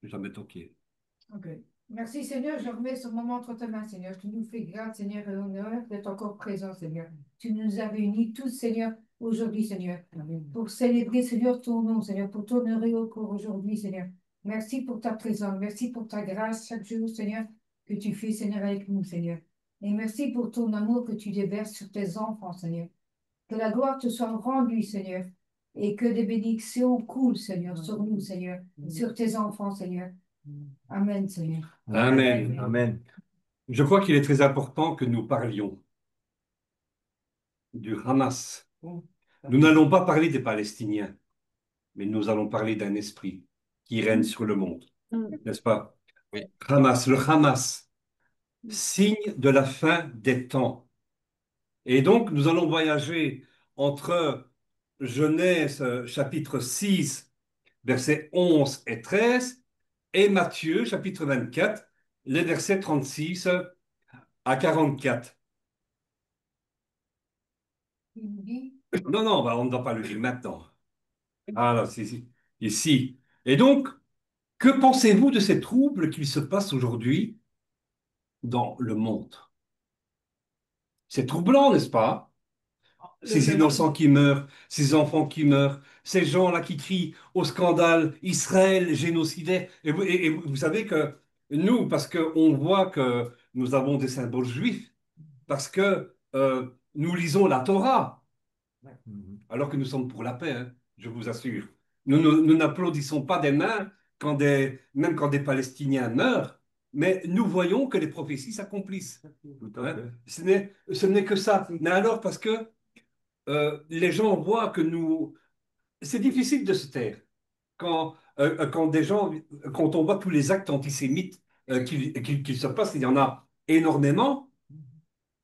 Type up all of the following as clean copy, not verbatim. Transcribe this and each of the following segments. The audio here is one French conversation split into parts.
jamais toqué. Ok. Merci Seigneur, je remets ce moment entre tes mains, Seigneur. Tu nous fais grâce, Seigneur, et honneur d'être encore présent, Seigneur. Tu nous as réunis tous, Seigneur, aujourd'hui, Seigneur, pour célébrer, Seigneur, ton nom, Seigneur, pour t'honorer encore aujourd'hui, Seigneur. Merci pour ta présence, merci pour ta grâce chaque jour, Seigneur, que tu fais, Seigneur, avec nous, Seigneur. Et merci pour ton amour que tu déverses sur tes enfants, Seigneur. Que la gloire te soit rendue, Seigneur, et que des bénédictions coulent, Seigneur, sur nous, Seigneur, et sur tes enfants, Seigneur. Amen, Seigneur. Amen. Amen. Je crois qu'il est très important que nous parlions du Hamas. Nous n'allons pas parler des Palestiniens, mais nous allons parler d'un esprit qui règne sur le monde, n'est-ce pas? Oui. Hamas, le Hamas, signe de la fin des temps. Et donc, nous allons voyager entre Genèse chapitre 6, versets 11 et 13, et Matthieu chapitre 24, les versets 36 à 44. Il nous dit, Non, non, on ne doit pas le lire maintenant. Ah là, c'est ici. Et donc, que pensez-vous de ces troubles qui se passent aujourd'hui dans le monde? C'est troublant, n'est-ce pas? Ces innocents qui meurent, ces enfants qui meurent, ces gens-là qui crient au scandale Israël génocidaire. Et vous savez que nous, parce qu'on voit que nous avons des symboles juifs, parce que nous lisons la Torah, alors que nous sommes pour la paix, hein, je vous assure. Nous n'applaudissons pas des mains même quand des Palestiniens meurent, mais nous voyons que les prophéties s'accomplissent. Hein. Ce n'est que ça. Mais alors, parce que les gens voient que nous... C'est difficile de se taire quand des gens, quand on voit tous les actes antisémites qui se passent, il y en a énormément.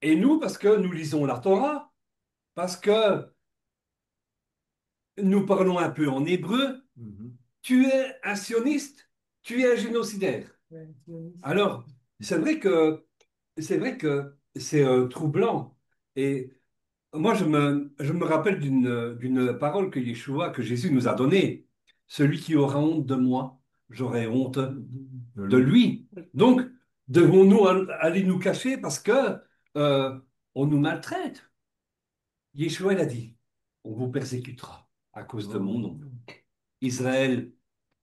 Et nous, parce que nous lisons la Torah, parce que nous parlons un peu en hébreu, tu es un sioniste, tu es un génocidaire. Alors, c'est vrai que c'est troublant. Et moi, je me rappelle d'une parole que Yeshua, que Jésus nous a donnée. Celui qui aura honte de moi, j'aurai honte de lui. Donc, devons-nous aller nous cacher parce que on nous maltraite? Yeshua, il a dit, on vous persécutera à cause de mon nom. Israël,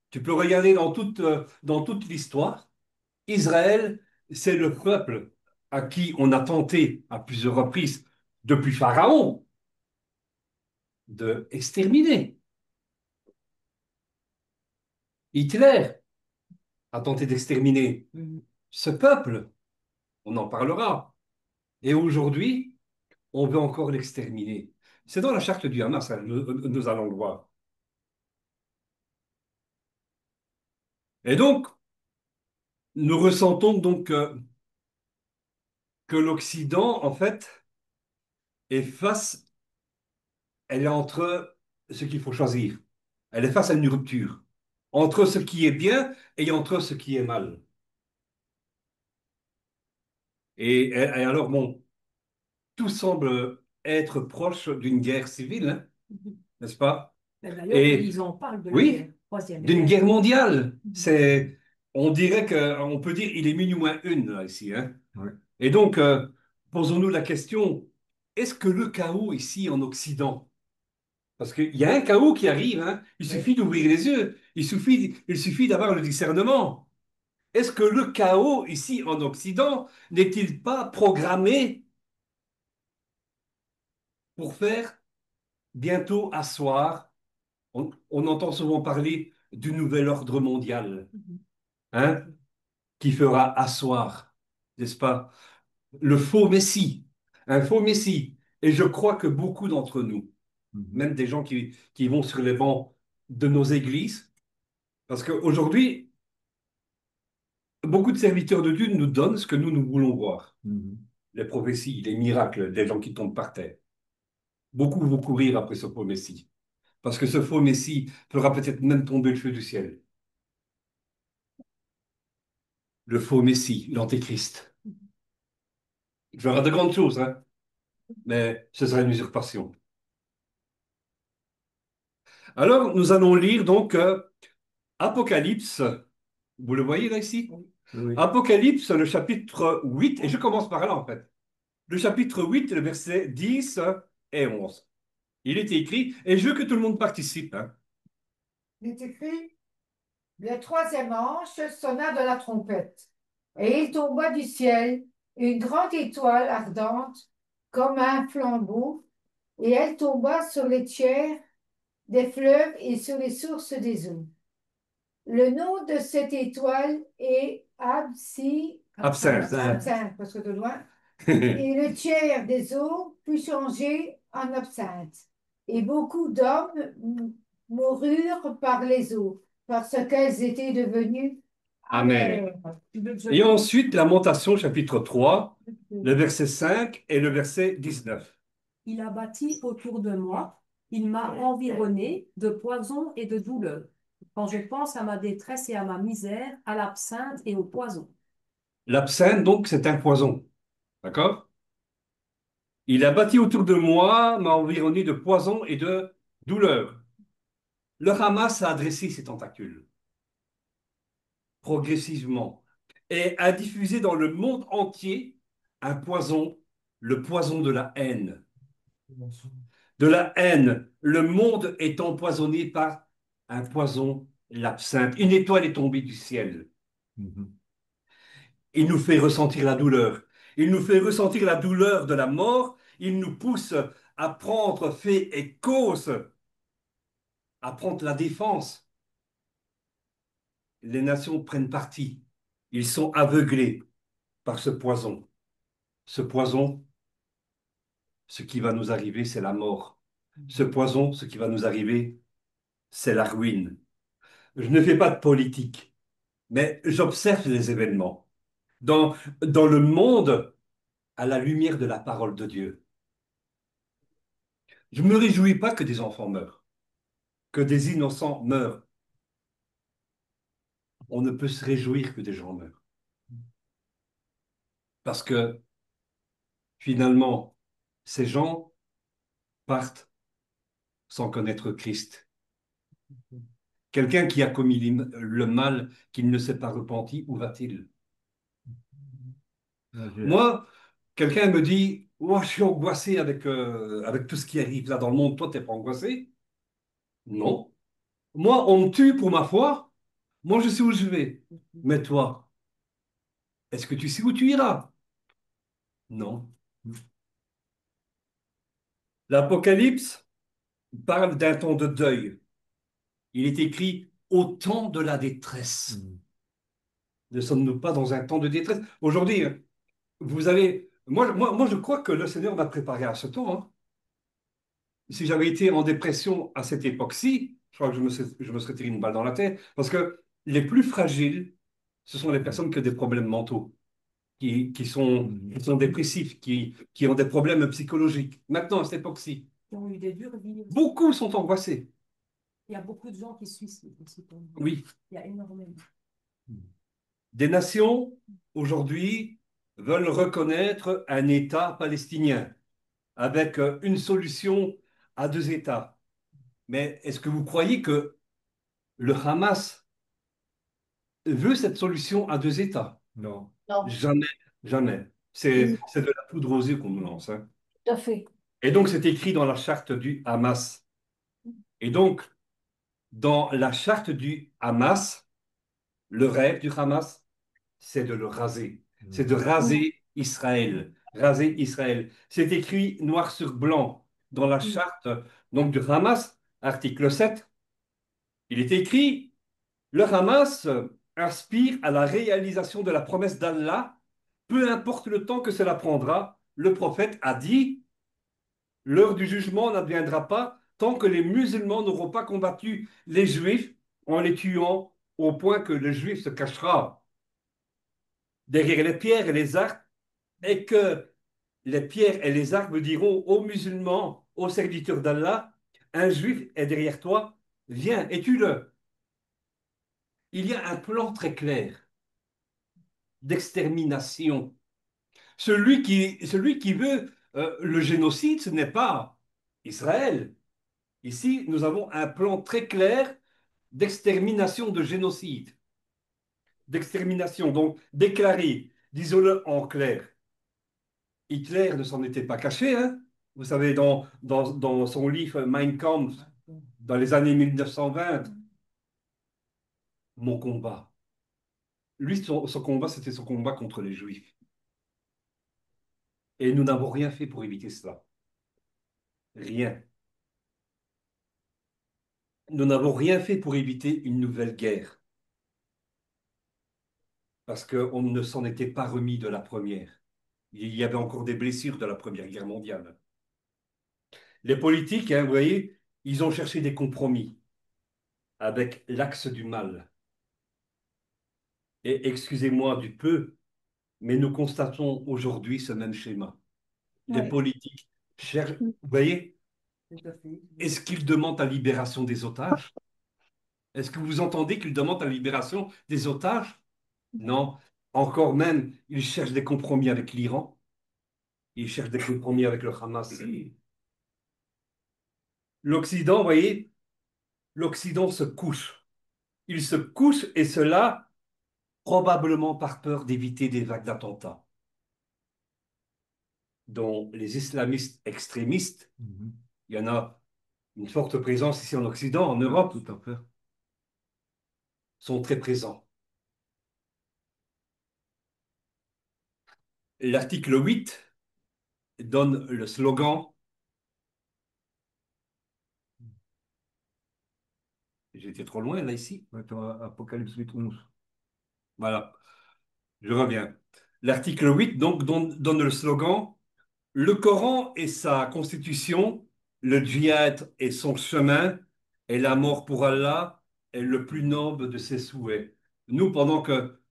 tu peux regarder dans toute l'histoire. Israël, c'est le peuple à qui on a tenté à plusieurs reprises, depuis Pharaon, de exterminer. Hitler a tenté d'exterminer ce peuple. On en parlera. Et aujourd'hui, on veut encore l'exterminer. C'est dans la charte du Hamas, hein, nous allons le voir. Et donc, nous ressentons donc que l'Occident, en fait, est face, elle est entre ce qu'il faut choisir. Elle est face à une rupture entre ce qui est bien et entre ce qui est mal. Et alors, bon, tout semble être proche d'une guerre civile, hein, n'est-ce pas? D'ailleurs, Et ils en parlent de la oui, troisième d'une guerre. guerre mondiale. On dirait qu'on peut dire, il est minuit moins une, là, ici, hein. Ouais. Et donc, posons-nous la question, est-ce que le chaos ici en Occident, parce qu'il y a un chaos qui arrive, hein, il suffit d'ouvrir les yeux, il suffit d'avoir le discernement. Est-ce que le chaos ici en Occident n'est-il pas programmé pour faire bientôt asseoir, on entend souvent parler du nouvel ordre mondial, hein, qui fera asseoir, n'est-ce pas, le faux Messie, un faux Messie. Et je crois que beaucoup d'entre nous, même des gens qui vont sur les bancs de nos églises, parce qu'aujourd'hui, beaucoup de serviteurs de Dieu nous donnent ce que nous voulons voir. Les prophéties, les miracles, des gens qui tombent par terre. Beaucoup vont courir après ce faux Messie. Parce que ce faux Messie fera peut-être même tomber le feu du ciel. Le faux Messie, l'Antéchrist. Il fera de grandes choses, hein, mais ce sera une usurpation. Alors, nous allons lire donc Apocalypse, Vous le voyez là ici? Oui. Oui. Apocalypse, le chapitre 8, et je commence par là en fait. Le chapitre 8, le verset 10 et 11. Il est écrit, et je veux que tout le monde participe, hein. Il est écrit, le troisième ange sonna de la trompette, et il tomba du ciel une grande étoile ardente, comme un flambeau, et elle tomba sur les tiers des fleuves et sur les sources des eaux. Le nom de cette étoile est Absinthe. Absinthe, parce que de loin. Et le tiers des eaux fut changé en absinthe. Et beaucoup d'hommes moururent par les eaux, parce qu'elles étaient devenues Amen. amères. Et ensuite, Lamentation, chapitre 3, le verset 5 et le verset 19. Il a bâti autour de moi, il m'a environné de poison et de douleur. Quand je pense à ma détresse et à ma misère, à l'absinthe et au poison. L'absinthe, donc, c'est un poison. D'accord? Il a bâti autour de moi, m'a environné de poison et de douleur. Le Hamas a adressé ses tentacules progressivement et a diffusé dans le monde entier un poison, le poison de la haine. De la haine. Le monde est empoisonné par un poison, l'absinthe. Une étoile est tombée du ciel. Mhm. Il nous fait ressentir la douleur. Il nous fait ressentir la douleur de la mort. Il nous pousse à prendre fait et cause, à prendre la défense. Les nations prennent parti. Ils sont aveuglés par ce poison. Ce poison, ce qui va nous arriver, c'est la mort. Ce poison, ce qui va nous arriver, c'est la ruine. Je ne fais pas de politique, mais j'observe les événements. Dans le monde, à la lumière de la parole de Dieu. Je ne me réjouis pas que des enfants meurent, que des innocents meurent. On ne peut se réjouir que des gens meurent. Parce que finalement, ces gens partent sans connaître Christ. Quelqu'un qui a commis le mal, qui ne s'est pas repenti, où va-t-il? Moi, quelqu'un me dit, oh, je suis angoissé avec tout ce qui arrive là dans le monde. Toi, t'es pas angoissé? Non. Moi, on me tue pour ma foi. Moi, je sais où je vais. Mais toi, est-ce que tu sais où tu iras? Non. L'Apocalypse parle d'un temps de deuil. Il est écrit au temps de la détresse. Ne sommes-nous pas dans un temps de détresse? Aujourd'hui, vous avez... Moi, je crois que le Seigneur m'a préparé à ce temps, hein. Si j'avais été en dépression à cette époque-ci, je crois que je me serais tiré une balle dans la tête. Parce que les plus fragiles, ce sont les personnes qui ont des problèmes mentaux, qui sont dépressifs, qui ont des problèmes psychologiques. Maintenant, à cette époque-ci, Qui ont eu des dures vies. beaucoup sont angoissés. Il y a beaucoup de gens qui se suicident aussi. Oui. Il y a énormément. Des nations, aujourd'hui, veulent reconnaître un État palestinien avec une solution à deux États. Mais est-ce que vous croyez que le Hamas veut cette solution à deux États? Non. Non, Jamais, jamais. C'est de la poudre aux yeux qu'on nous lance, hein. tout à fait. Et donc, c'est écrit dans la charte du Hamas. Et donc, dans la charte du Hamas, le rêve du Hamas, c'est de le raser. C'est de raser Israël. Raser Israël. C'est écrit noir sur blanc dans la charte donc, du Hamas, article 7. Il est écrit, le Hamas inspire à la réalisation de la promesse d'Allah, peu importe le temps que cela prendra. Le prophète a dit, l'heure du jugement n'adviendra pas tant que les musulmans n'auront pas combattu les juifs en les tuant au point que le juif se cachera derrière les pierres et les arcs et que les pierres et les arcs me diront aux musulmans, aux serviteurs d'Allah, un juif est derrière toi, viens et tue-le. Il y a un plan très clair d'extermination. Celui qui veut le génocide, ce n'est pas Israël. Ici, nous avons un plan très clair d'extermination, de génocide. d'extermination, donc déclarée, disons-le en clair. Hitler ne s'en était pas caché, hein. Vous savez, dans son livre Mein Kampf, dans les années 1920, mon combat. Lui, son combat, c'était son combat contre les Juifs. Et nous n'avons rien fait pour éviter cela. Rien. Nous n'avons rien fait pour éviter une nouvelle guerre. Parce qu'on ne s'en était pas remis de la première. Il y avait encore des blessures de la Première Guerre mondiale. Les politiques, hein, vous voyez, ils ont cherché des compromis avec l'axe du mal. Et excusez-moi du peu, mais nous constatons aujourd'hui ce même schéma. Les Oui. politiques cherchent, vous voyez, est-ce qu'ils demandent la libération des otages? Est-ce que vous entendez qu'ils demandent la libération des otages? Non. Encore même, ils cherchent des compromis avec l'Iran. Ils cherchent des compromis avec le Hamas. L'Occident, vous voyez, l'Occident se couche. Il se couche et cela probablement par peur d'éviter des vagues d'attentats dont les islamistes extrémistes, il y en a une forte présence ici en Occident, en Europe, tout à fait, sont très présents. L'article 8 donne le slogan, j'étais trop loin là ici, Apocalypse 8, 11. Voilà, je reviens. L'article 8 donc donne le slogan, le Coran et sa constitution, le djihad et son chemin, et la mort pour Allah est le plus noble de ses souhaits. Nous, pendant que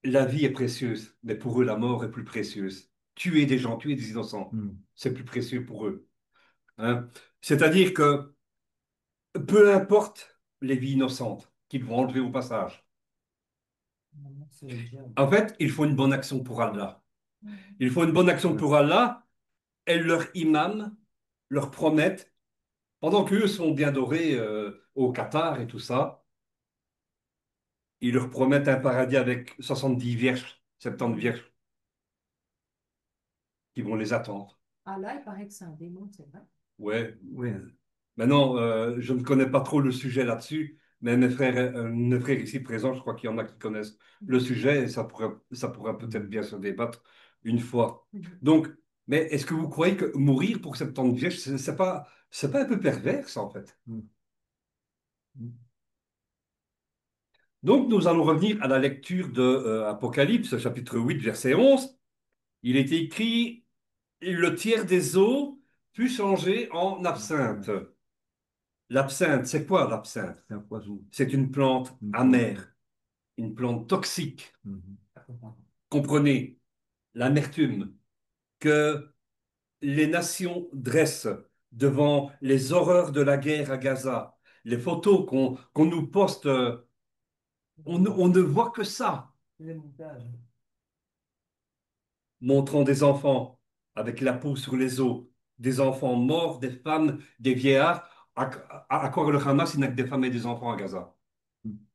la vie est précieuse, mais pour eux, la mort est plus précieuse. Tuer des gens, tuer des innocents, c'est plus précieux pour eux. Hein. C'est-à-dire que peu importe les vies innocentes qu'ils vont enlever au passage. En fait, il faut une bonne action pour Allah. Il faut une bonne action pour Allah et leurs imams leur promettent, pendant qu'eux sont bien dorés au Qatar et tout ça, ils leur promettent un paradis avec 70 vierges, 70 vierges qui vont les attendre. Ah là, il paraît que c'est un démon, c'est vrai. Ouais, oui. Maintenant, je ne connais pas trop le sujet là-dessus, mais mes frères ici présents, je crois qu'il y en a qui connaissent le sujet et ça pourrait peut-être bien se débattre une fois. Donc, mais est-ce que vous croyez que mourir pour 70 vierges, c'est pas un peu pervers, ça, en fait? Donc, nous allons revenir à la lecture de Apocalypse, chapitre 8, verset 11. Il est écrit, le tiers des eaux fut changé en absinthe. L'absinthe, c'est quoi l'absinthe? C'est un poison. C'est une plante amère, une plante toxique. Comprenez l'amertume que les nations dressent devant les horreurs de la guerre à Gaza. Les photos qu'on nous poste, on ne voit que ça. Montrant des enfants avec la peau sur les os, des enfants morts, des femmes, des vieillards. À quoi le Hamas, il n'a que des femmes et des enfants à Gaza.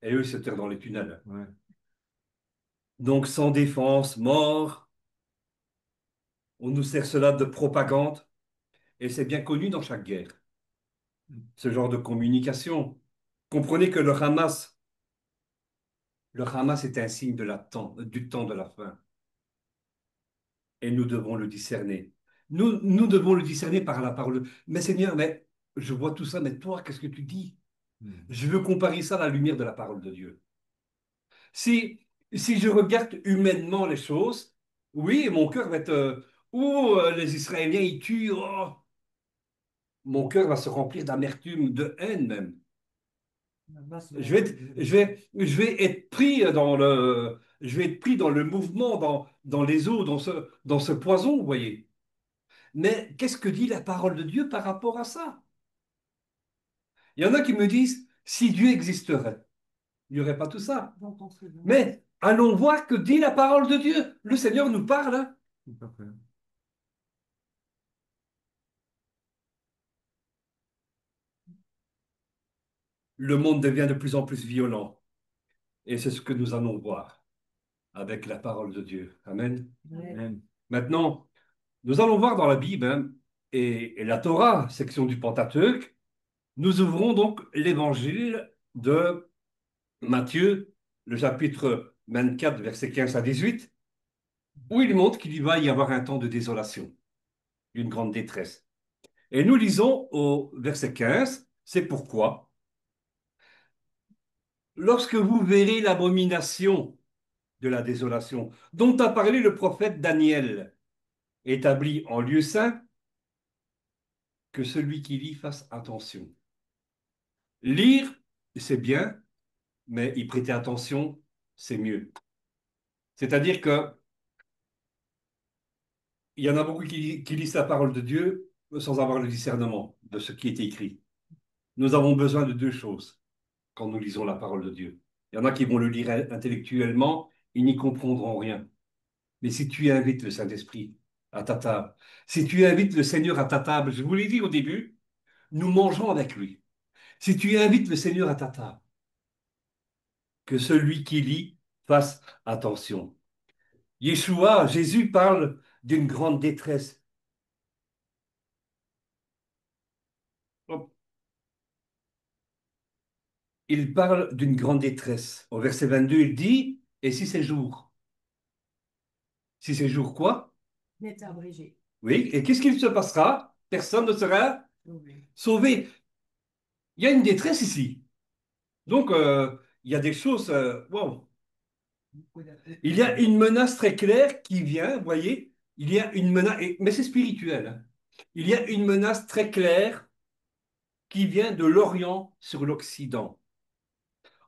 Et eux, ils se tirent dans les tunnels. Ouais. Donc, sans défense, mort, on nous sert cela de propagande. Et c'est bien connu dans chaque guerre, ce genre de communication. Comprenez que le Hamas est un signe du temps de la fin. Et nous devons le discerner. Nous devons le discerner par la parole. Mais Seigneur, mais je vois tout ça, mais toi, qu'est-ce que tu dis? Je veux comparer ça à la lumière de la parole de Dieu. Si, si je regarde humainement les choses, oui, mon cœur va être... les Israéliens, ils tuent. Oh, mon cœur va se remplir d'amertume, de haine même. Je vais être pris je vais être pris dans le mouvement, dans les eaux, dans ce poison, vous voyez. Mais qu'est-ce que dit la parole de Dieu par rapport à ça? Il y en a qui me disent, si Dieu existerait, il n'y aurait pas tout ça. Mais allons voir que dit la parole de Dieu. Le Seigneur nous parle. Hein. Le monde devient de plus en plus violent. Et c'est ce que nous allons voir avec la parole de Dieu. Amen. Ouais. Maintenant, nous allons voir dans la Bible, hein, et la Torah, section du Pentateuque, nous ouvrons donc l'évangile de Matthieu, le chapitre 24, versets 15 à 18, où il montre qu'il va y avoir un temps de désolation, une grande détresse. Et nous lisons au verset 15, c'est pourquoi, lorsque vous verrez l'abomination de la désolation dont a parlé le prophète Daniel, établi en lieu saint, que celui qui lit fasse attention. Lire, c'est bien, mais y prêter attention, c'est mieux. C'est-à-dire que il y en a beaucoup qui lisent la parole de Dieu sans avoir le discernement de ce qui est écrit. Nous avons besoin de deux choses quand nous lisons la parole de Dieu. Il y en a qui vont le lire intellectuellement, ils n'y comprendront rien. Mais si tu invites le Saint-Esprit à ta table, si tu invites le Seigneur à ta table, je vous l'ai dit au début, nous mangeons avec lui. Si tu invites le Seigneur à ta table, que celui qui lit fasse attention. Yeshua, Jésus parle d'une grande détresse. Il parle d'une grande détresse. Au verset 22, il dit, et si c'est jour? Si c'est jour quoi? N'est abrégé. Oui, et qu'est-ce qu'il se passera? Personne ne sera Oui. sauvé. Il y a une détresse ici. Donc, il y a des choses. Wow. Il y a une menace très claire qui vient, vous voyez? Il y a une menace, mais c'est spirituel, hein. Il y a une menace très claire qui vient de l'Orient sur l'Occident.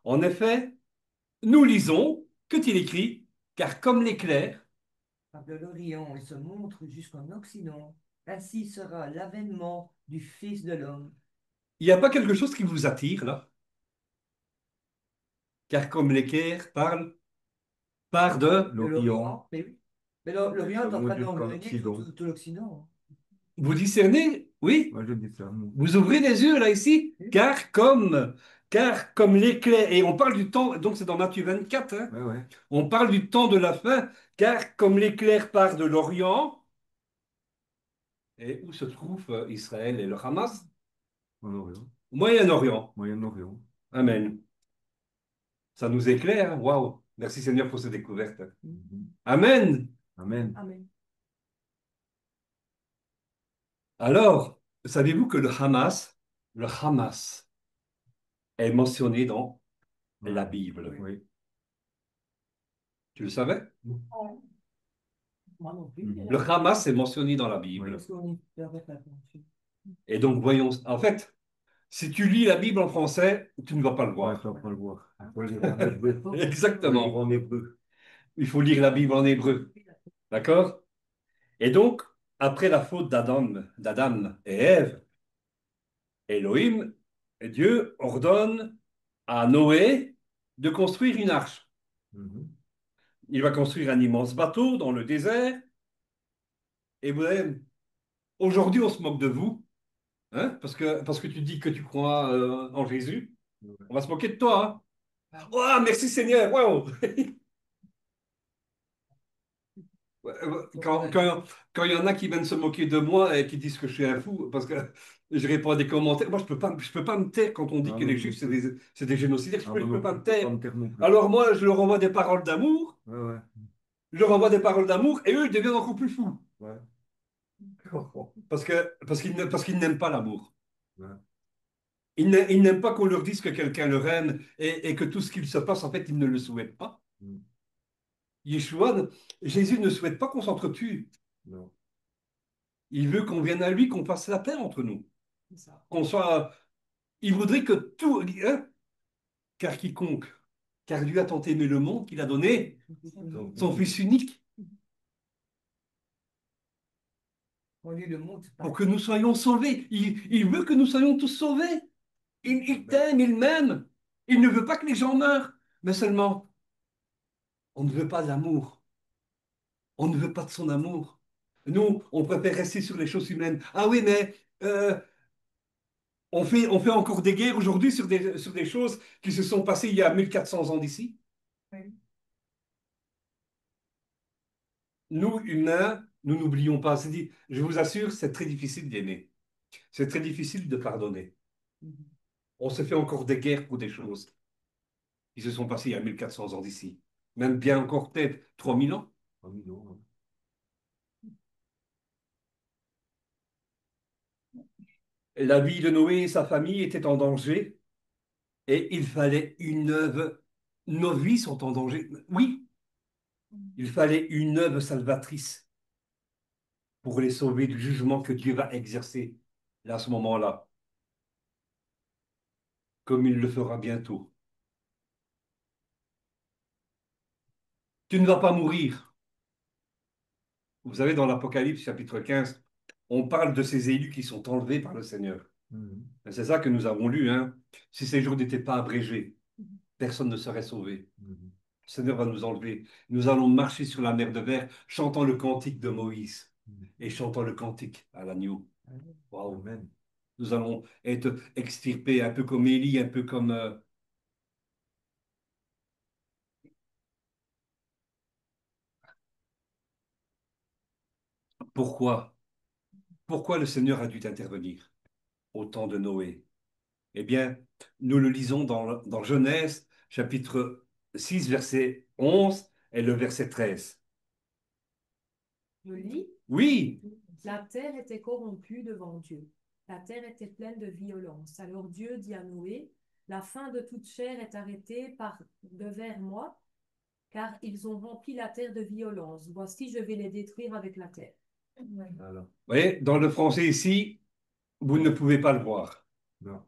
En effet, nous lisons, que-t-il écrit? Car comme l'éclair, Par de l'Orient, il se montre jusqu'en Occident. Ainsi sera l'avènement du Fils de l'homme. il n'y a pas quelque chose qui vous attire là? Car comme l'équerre parle, part de... De l'Orient, mais oui. Mais l'Orient est en train d'engrainer tout l'Occident. Vous discernez? Oui? Moi, je dis ça. Vous ouvrez les yeux là ici? Oui. Car comme l'éclair, et on parle du temps, donc c'est dans Matthieu 24, hein, Ouais, ouais. on parle du temps de la fin, car comme l'éclair part de l'Orient, et où se trouve Israël et le Hamas? En Orient. Au Moyen-Orient. Moyen-Orient. Amen. Ça nous éclaire, hein? Waouh! Merci Seigneur pour cette découverte. Mhm. Amen. Amen. Amen. Alors, savez-vous que le Hamas est mentionné dans la Bible? Oui. Tu le savais? Moi non plus. Mhm. Le Hamas est mentionné dans la Bible. Parce qu'on y fait attention. Et donc, voyons, en fait, si tu lis la Bible en français, tu ne vas pas le Ouais, voir. ça, on peut le voir. Faut le lire en hébreu. Faut le lire Exactement. en hébreu. Il faut lire la Bible en hébreu. D'accord? Et donc, après la faute d'Adam et Ève, Elohim, Dieu ordonne à Noé de construire une arche. Mhm. Il va construire un immense bateau dans le désert. Et vous savez, aujourd'hui, on se moque de vous, hein, parce que tu dis que tu crois en Jésus. Ouais. On va se moquer de toi, hein. Oh, merci Seigneur. Wow. Quand, quand, quand il y en a qui viennent se moquer de moi et qui disent que je suis un fou, parce que je réponds à des commentaires, moi je peux pas me taire quand on dit Ah que non, les non Juifs plus. c'est des génocidaires, Ah je non, peux pas me non plus. taire. Pas me taire non plus. Alors moi, je leur envoie des paroles d'amour, Ouais, ouais. je leur envoie des paroles d'amour, et eux, ils deviennent encore plus fous. Ouais. Parce qu'ils n'aiment pas l'amour. Ouais. Ils n'aiment pas qu'on leur dise que quelqu'un leur aime et que tout ce qu'il se passe, en fait, ils ne le souhaitent pas. Mm. Yeshua, Jésus ne souhaite pas qu'on s'entretue. Non. Il veut qu'on vienne à lui, qu'on fasse la paix entre nous. C'est ça. Qu'on soit. Il voudrait que tout. Hein, car quiconque. Car Dieu a tant aimé le monde qu'il a donné Donc, son Fils unique On lit le monde, c'est pour pas. que nous soyons sauvés. Il veut que nous soyons tous sauvés. Il t'aime, il m'aime. Il ne veut pas que les gens meurent. Mais seulement, on ne veut pas d'amour. On ne veut pas de son amour. Nous, on préfère rester sur les choses humaines. Ah oui, mais on fait encore des guerres aujourd'hui sur des choses qui se sont passées il y a 1400 ans d'ici. Oui. Nous, humains, nous n'oublions pas. Je vous assure, c'est très difficile d'aimer. C'est très difficile de pardonner. On se fait encore des guerres pour des choses qui se sont passées il y a 1400 ans d'ici. Même bien encore peut-être 3000 ans. 3 millions. Hein. La vie de Noé et sa famille étaient en danger et il fallait une œuvre. Nos vies sont en danger. Oui, il fallait une œuvre salvatrice pour les sauver du jugement que Dieu va exercer là, à ce moment-là, comme il le fera bientôt. Tu ne vas pas mourir. Vous savez, dans l'Apocalypse chapitre 15, on parle de ces élus qui sont enlevés par le Seigneur. Mhm. C'est ça que nous avons lu, hein. Si ces jours n'étaient pas abrégés, personne ne serait sauvé. Mhm. Le Seigneur va nous enlever. Nous allons marcher sur la mer de verre, chantant le cantique de Moïse Mhm. et chantant le cantique à l'agneau. Waouh. Amen. Nous allons être extirpés, un peu comme Élie, un peu comme... Pourquoi? Pourquoi le Seigneur a dû intervenir au temps de Noé? Eh bien, nous le lisons dans Genèse, chapitre 6, verset 11 et le verset 13. Je lis. Oui, La terre était corrompue devant Dieu. La terre était pleine de violence. Alors Dieu dit à Noé, la fin de toute chair est arrêtée devers moi, car ils ont rempli la terre de violence. Voici, je vais les détruire avec la terre. Oui. Voilà. vous voyez, dans le français ici, vous ne pouvez pas le voir. Non.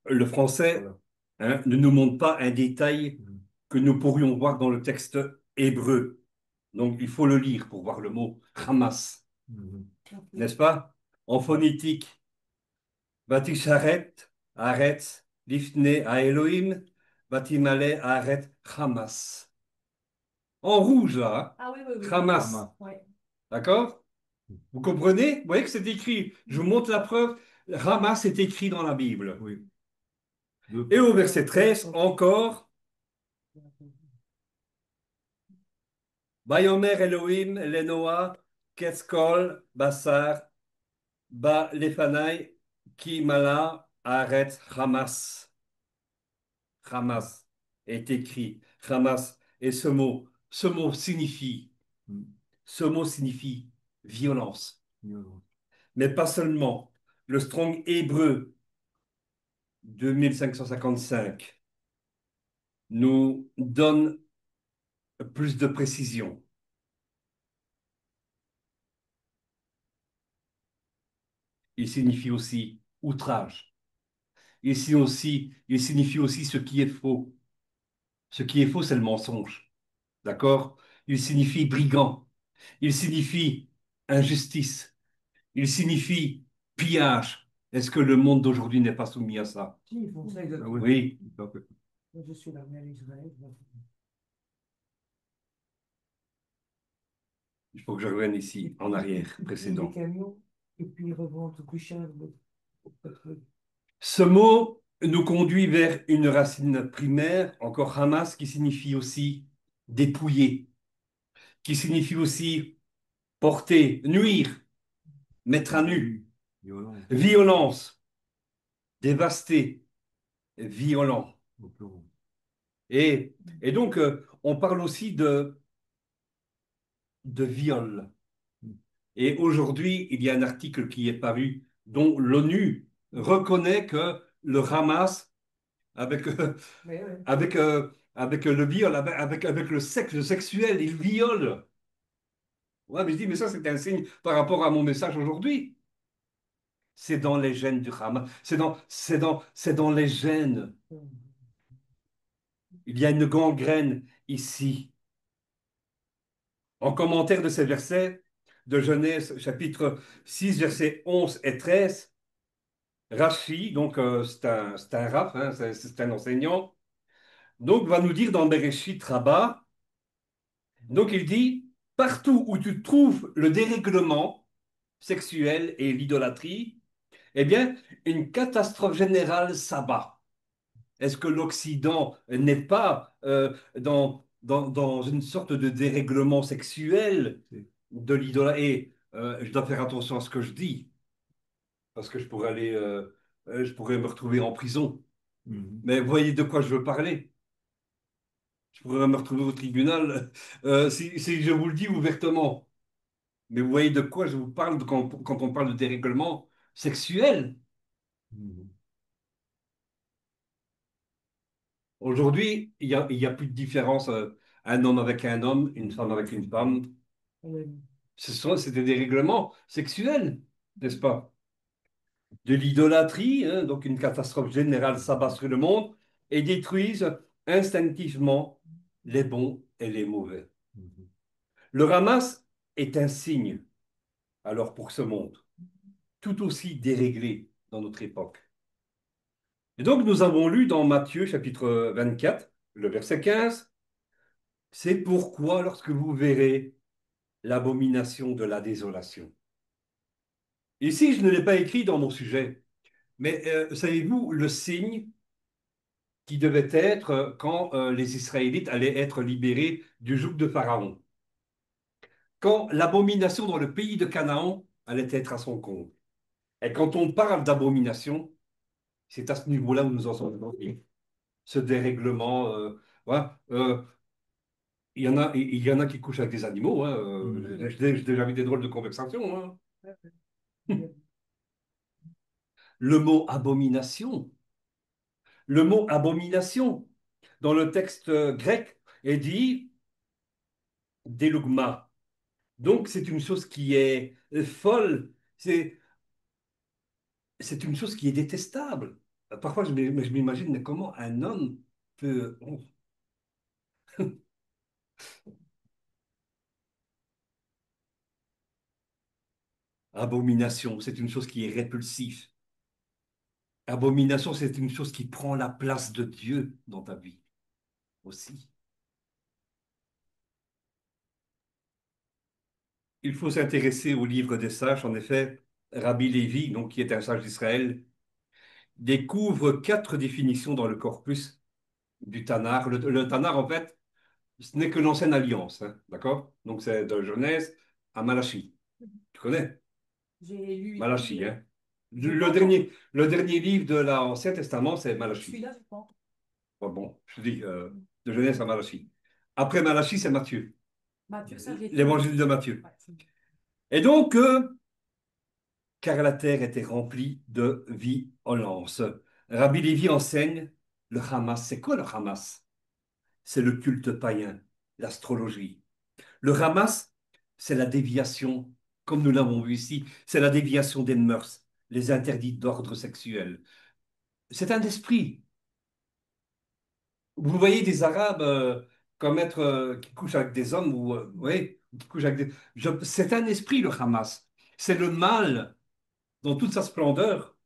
Le français, Voilà. hein, ne nous montre pas un détail Mhm. que nous pourrions voir dans le texte hébreu. Donc, il faut le lire pour voir le mot Hamas, Mhm. n'est-ce pas? En phonétique, Vatisharet, Aretz, Lifne à Elohim, Vatimale Aret Hamas. En rouge, là, Ah oui, oui, oui. Hamas. Hamas. Ouais. D'accord? Vous comprenez? Vous voyez que c'est écrit. Je vous montre la preuve. Hamas est écrit dans la Bible. Oui. Deux Et fois. au verset 13, encore, Bayomer Elohim, Lenoa, Ketskol, Bassar, Ba Lefanai, Ki Mala, Aret Hamas. Hamas est écrit. Hamas. Et ce mot signifie, Mhm. ce mot signifie violence. Violence. Mais pas seulement. Le Strong hébreu 2555 nous donne plus de précision. Il signifie aussi outrage. Il signifie aussi ce qui est faux. Ce qui est faux, c'est le mensonge. D'accord? Il signifie brigand. Il signifie injustice. Il signifie pillage. Est-ce que le monde d'aujourd'hui n'est pas soumis à ça? Si, ils font ça Ah exactement. oui. Oui. Tout à fait. Moi, je suis l'armée d'Israël. Il faut que je revienne ici, en arrière, Ils prennent précédent. des camions et puis ils revendent au plus cher au pétrole. Ce mot nous conduit vers une racine primaire, encore Hamas, qui signifie aussi dépouiller, qui signifie aussi porter, nuire, mettre à nu, Violence. violence, dévaster, violent. Au pleuron. Et donc, on parle aussi de viol. Mhm. Et aujourd'hui, il y a un article qui est paru dont l'ONU reconnaît que le Hamas, avec, Oui, oui. avec le viol, avec le sexe le sexuel, il viole. Ouais, mais je dis, mais ça, c'est un signe par rapport à mon message aujourd'hui. C'est dans les gènes du Hamas. C'est dans les gènes. Il y a une gangrène ici. En commentaire de ces versets de Genèse, chapitre 6, versets 11 et 13, Rashi, donc c'est un raf, hein, c'est un enseignant, donc va nous dire dans Bereshit Rabbah, donc il dit, partout où tu trouves le dérèglement sexuel et l'idolâtrie, eh bien, une catastrophe générale s'abat. Est-ce que l'Occident n'est pas dans une sorte de dérèglement sexuel de l'idolâtrie? Et je dois faire attention à ce que je dis, parce que je pourrais me retrouver en prison. Mhm. Mais vous voyez de quoi je veux parler? Je pourrais me retrouver au tribunal si je vous le dis ouvertement. Mais vous voyez de quoi je vous parle quand on parle de dérèglement sexuel? Mhm. Aujourd'hui, il y a plus de différence, un homme avec un homme, une femme avec une femme. C'est des dérèglements sexuels, n'est-ce pas? De l'idolâtrie, hein, donc une catastrophe générale s'abat sur le monde et détruisent instinctivement les bons et les mauvais. Mhm. Le Hamas est un signe, alors pour ce monde, tout aussi déréglé dans notre époque. Et donc nous avons lu dans Matthieu chapitre 24, le verset 15, c'est pourquoi lorsque vous verrez l'abomination de la désolation. Ici, je ne l'ai pas écrit dans mon sujet, mais savez-vous le signe qui devait être quand les Israélites allaient être libérés du joug de Pharaon, quand l'abomination dans le pays de Canaan allait être à son comble. Et quand on parle d'abomination, c'est à ce niveau-là où nous en sommes aujourd'hui. Ce dérèglement, voilà, il y en a qui couchent avec des animaux. Hein, Mhm. j'ai déjà vu des drôles de conversations. Hein. Le mot abomination, le mot abomination dans le texte grec est dit délougma. Donc c'est une chose qui est folle, c'est une chose qui est détestable. Parfois je m'imagine mais comment un homme peut... Abomination, c'est une chose qui est répulsive. Abomination, c'est une chose qui prend la place de Dieu dans ta vie aussi. Il faut s'intéresser au livre des sages. En effet, Rabbi Lévi, donc, qui est un sage d'Israël, découvre 4 définitions dans le corpus du Tanakh. Le Tanakh, en fait, ce n'est que l'ancienne alliance, hein, d'accord? Donc c'est de Genèse à Malachie. Tu connais J'ai lu et tout, Malachie, hein? je pas encore. Le dernier livre de l'Ancien Testament, c'est Malachie. Celui-là, je pense. Bon, je te dis, de Genèse à Malachie. Après Malachie, c'est Matthieu, Matthieu, ça, j'ai tout lu. l'évangile de Matthieu. Ouais, Et donc, car la terre était remplie de violence. Rabbi Lévi enseigne le Hamas. C'est quoi le Hamas? C'est le culte païen, l'astrologie. Le Hamas, c'est la déviation, comme nous l'avons vu ici, c'est la déviation des mœurs, les interdits d'ordre sexuel. C'est un esprit. Vous voyez des Arabes commettre, qui couchent avec des hommes, ou oui, qui couchent avec des... C'est un esprit, le Hamas. C'est le mal dans toute sa splendeur.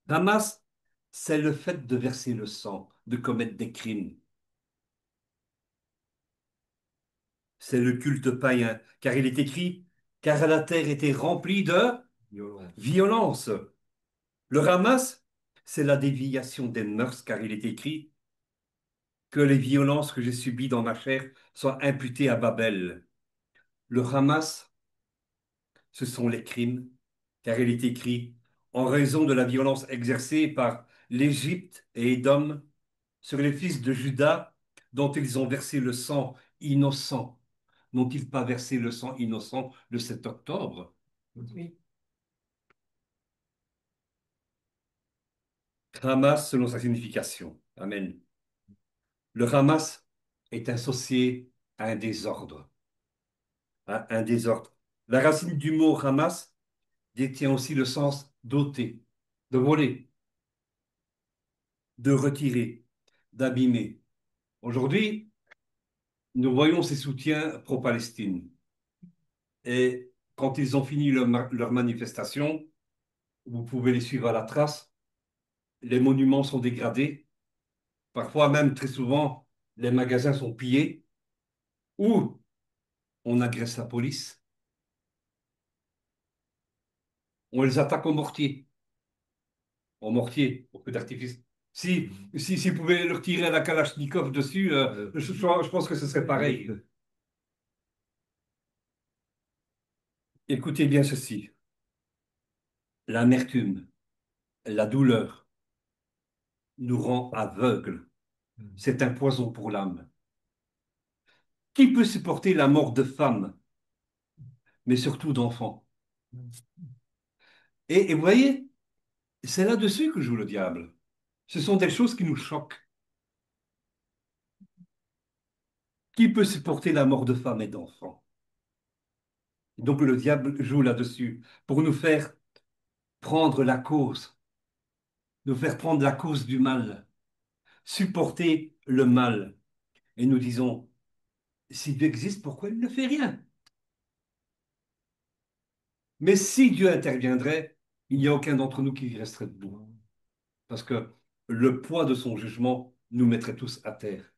Hamas, c'est le fait de verser le sang, de commettre des crimes. C'est le culte païen, car il est écrit, car la terre était remplie de Violence. violence. Le Hamas, c'est la déviation des mœurs, car il est écrit que les violences que j'ai subies dans ma chair soient imputées à Babel. Le Hamas, ce sont les crimes, car il est écrit, en raison de la violence exercée par l'Égypte et Édom sur les fils de Juda, dont ils ont versé le sang innocent. N'ont-ils pas versé le sang innocent le 7 octobre? oui. Hamas selon sa signification. Amen. Le Hamas est associé à un désordre. À un désordre. La racine du mot Hamas détient aussi le sens d'ôter, de voler, de retirer, d'abîmer. Aujourd'hui, nous voyons ces soutiens pro-Palestine. Et quand ils ont fini leur manifestation, vous pouvez les suivre à la trace. Les monuments sont dégradés. Parfois même, très souvent, les magasins sont pillés ou on agresse la police. On les attaque au mortier, au feu d'artifice. Si vous pouvez leur tirer à la Kalachnikov dessus, je pense que ce serait pareil. Écoutez bien ceci. L'amertume, la douleur nous rend aveugles. C'est un poison pour l'âme. Qui peut supporter la mort de femmes, mais surtout d'enfants? Et vous voyez, c'est là-dessus que joue le diable. Ce sont des choses qui nous choquent. Qui peut supporter la mort de femmes et d'enfants? Donc le diable joue là-dessus pour nous faire prendre la cause, nous faire prendre la cause du mal, supporter le mal. Et nous disons, si Dieu existe, pourquoi il ne fait rien? Mais si Dieu interviendrait, il n'y a aucun d'entre nous qui resterait debout. Parce que le poids de son jugement nous mettrait tous à terre.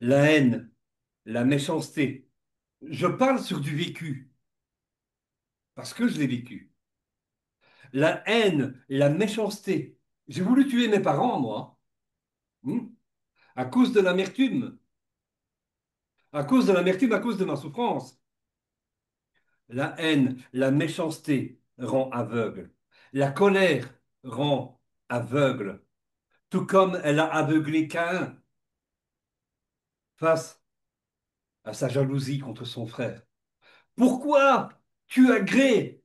La haine, la méchanceté. Je parle sur du vécu, parce que je l'ai vécu. La haine, la méchanceté. J'ai voulu tuer mes parents, moi, à cause de l'amertume. À cause de l'amertume, à cause de ma souffrance. La haine, la méchanceté rend aveugle. La colère rend aveugle. Tout comme elle a aveuglé Caïn face à sa jalousie contre son frère. Pourquoi tu agrées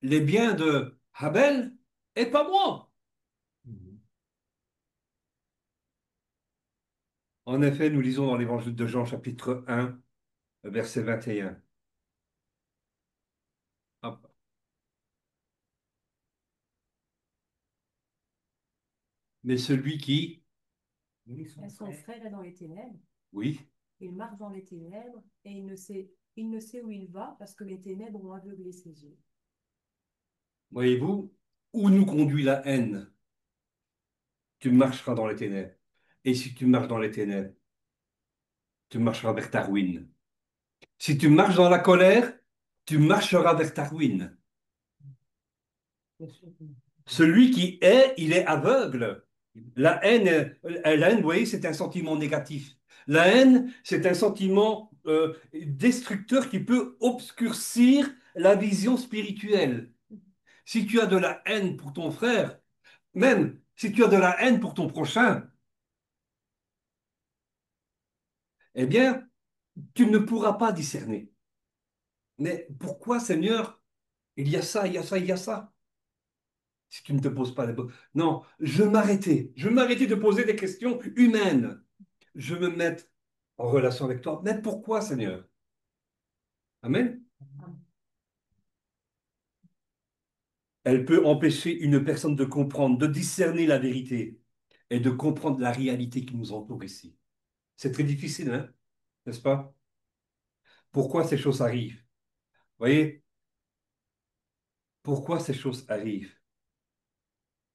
les biens de Abel et pas moi? En effet, nous lisons dans l'évangile de Jean, chapitre 1, verset 21. Hop. Mais celui qui, Oui, Et son frère est dans les ténèbres, oui, il marche dans les ténèbres et il ne sait où il va parce que les ténèbres ont aveuglé ses yeux. voyez-vous, où nous conduit la haine, tu marcheras dans les ténèbres. Et si tu marches dans les ténèbres, tu marcheras vers ta ruine. Si tu marches dans la colère, tu marcheras vers ta ruine. Celui qui est, il est aveugle. La haine, vous voyez, c'est un sentiment négatif. La haine, c'est un sentiment destructeur qui peut obscurcir la vision spirituelle. Si tu as de la haine pour ton frère, même si tu as de la haine pour ton prochain, eh bien, tu ne pourras pas discerner. Mais pourquoi, Seigneur, il y a ça, il y a ça, il y a ça? Si tu ne te poses pas les bonnes. Non, je m'arrêtais de poser des questions humaines. Je me mette en relation avec toi. Mais pourquoi, Seigneur? Amen. Elle peut empêcher une personne de comprendre, de discerner la vérité et de comprendre la réalité qui nous entoure ici. C'est très difficile, hein, n'est-ce pas? Pourquoi ces choses arrivent? Vous voyez, pourquoi ces choses arrivent?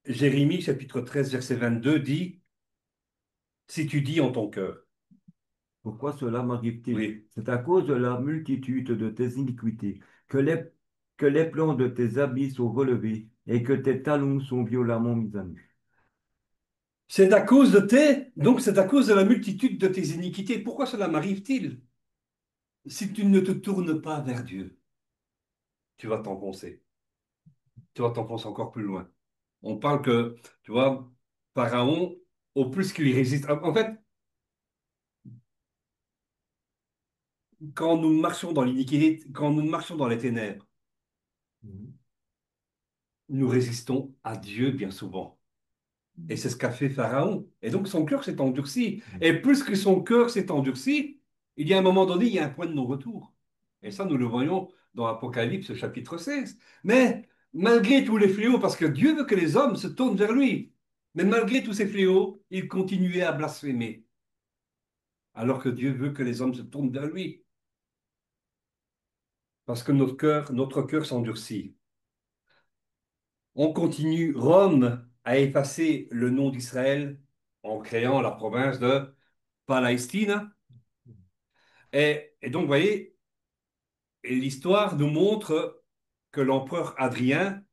Jérémie, chapitre 13, verset 22 dit, si tu dis en ton cœur, Pourquoi cela m'arrive-t-il? oui, C'est à cause de la multitude de tes iniquités que les plans de tes habits sont relevés et que tes talons sont violemment mis à nu. donc c'est à cause de la multitude de tes iniquités. Pourquoi cela m'arrive-t-il? Si tu ne te tournes pas vers Dieu, tu vas t'enfoncer. Tu vas t'enfoncer encore plus loin. On parle que, tu vois, Pharaon, au plus qu'il résiste. En fait, quand nous marchons dans l'iniquité, quand nous marchons dans les ténèbres, Mhm. nous résistons à Dieu bien souvent. Et c'est ce qu'a fait Pharaon. Et donc son cœur s'est endurci. Et plus que son cœur s'est endurci, il y a un moment donné, il y a un point de non-retour. Et ça, nous le voyons dans Apocalypse chapitre 16. Mais malgré tous les fléaux, parce que Dieu veut que les hommes se tournent vers lui, mais malgré tous ces fléaux, il continuait à blasphémer. Alors que Dieu veut que les hommes se tournent vers lui. Parce que notre cœur s'endurcit. On continue, Rome a effacé le nom d'Israël en créant la province de Palestine. Et donc, vous voyez, l'histoire nous montre que l'empereur Adrien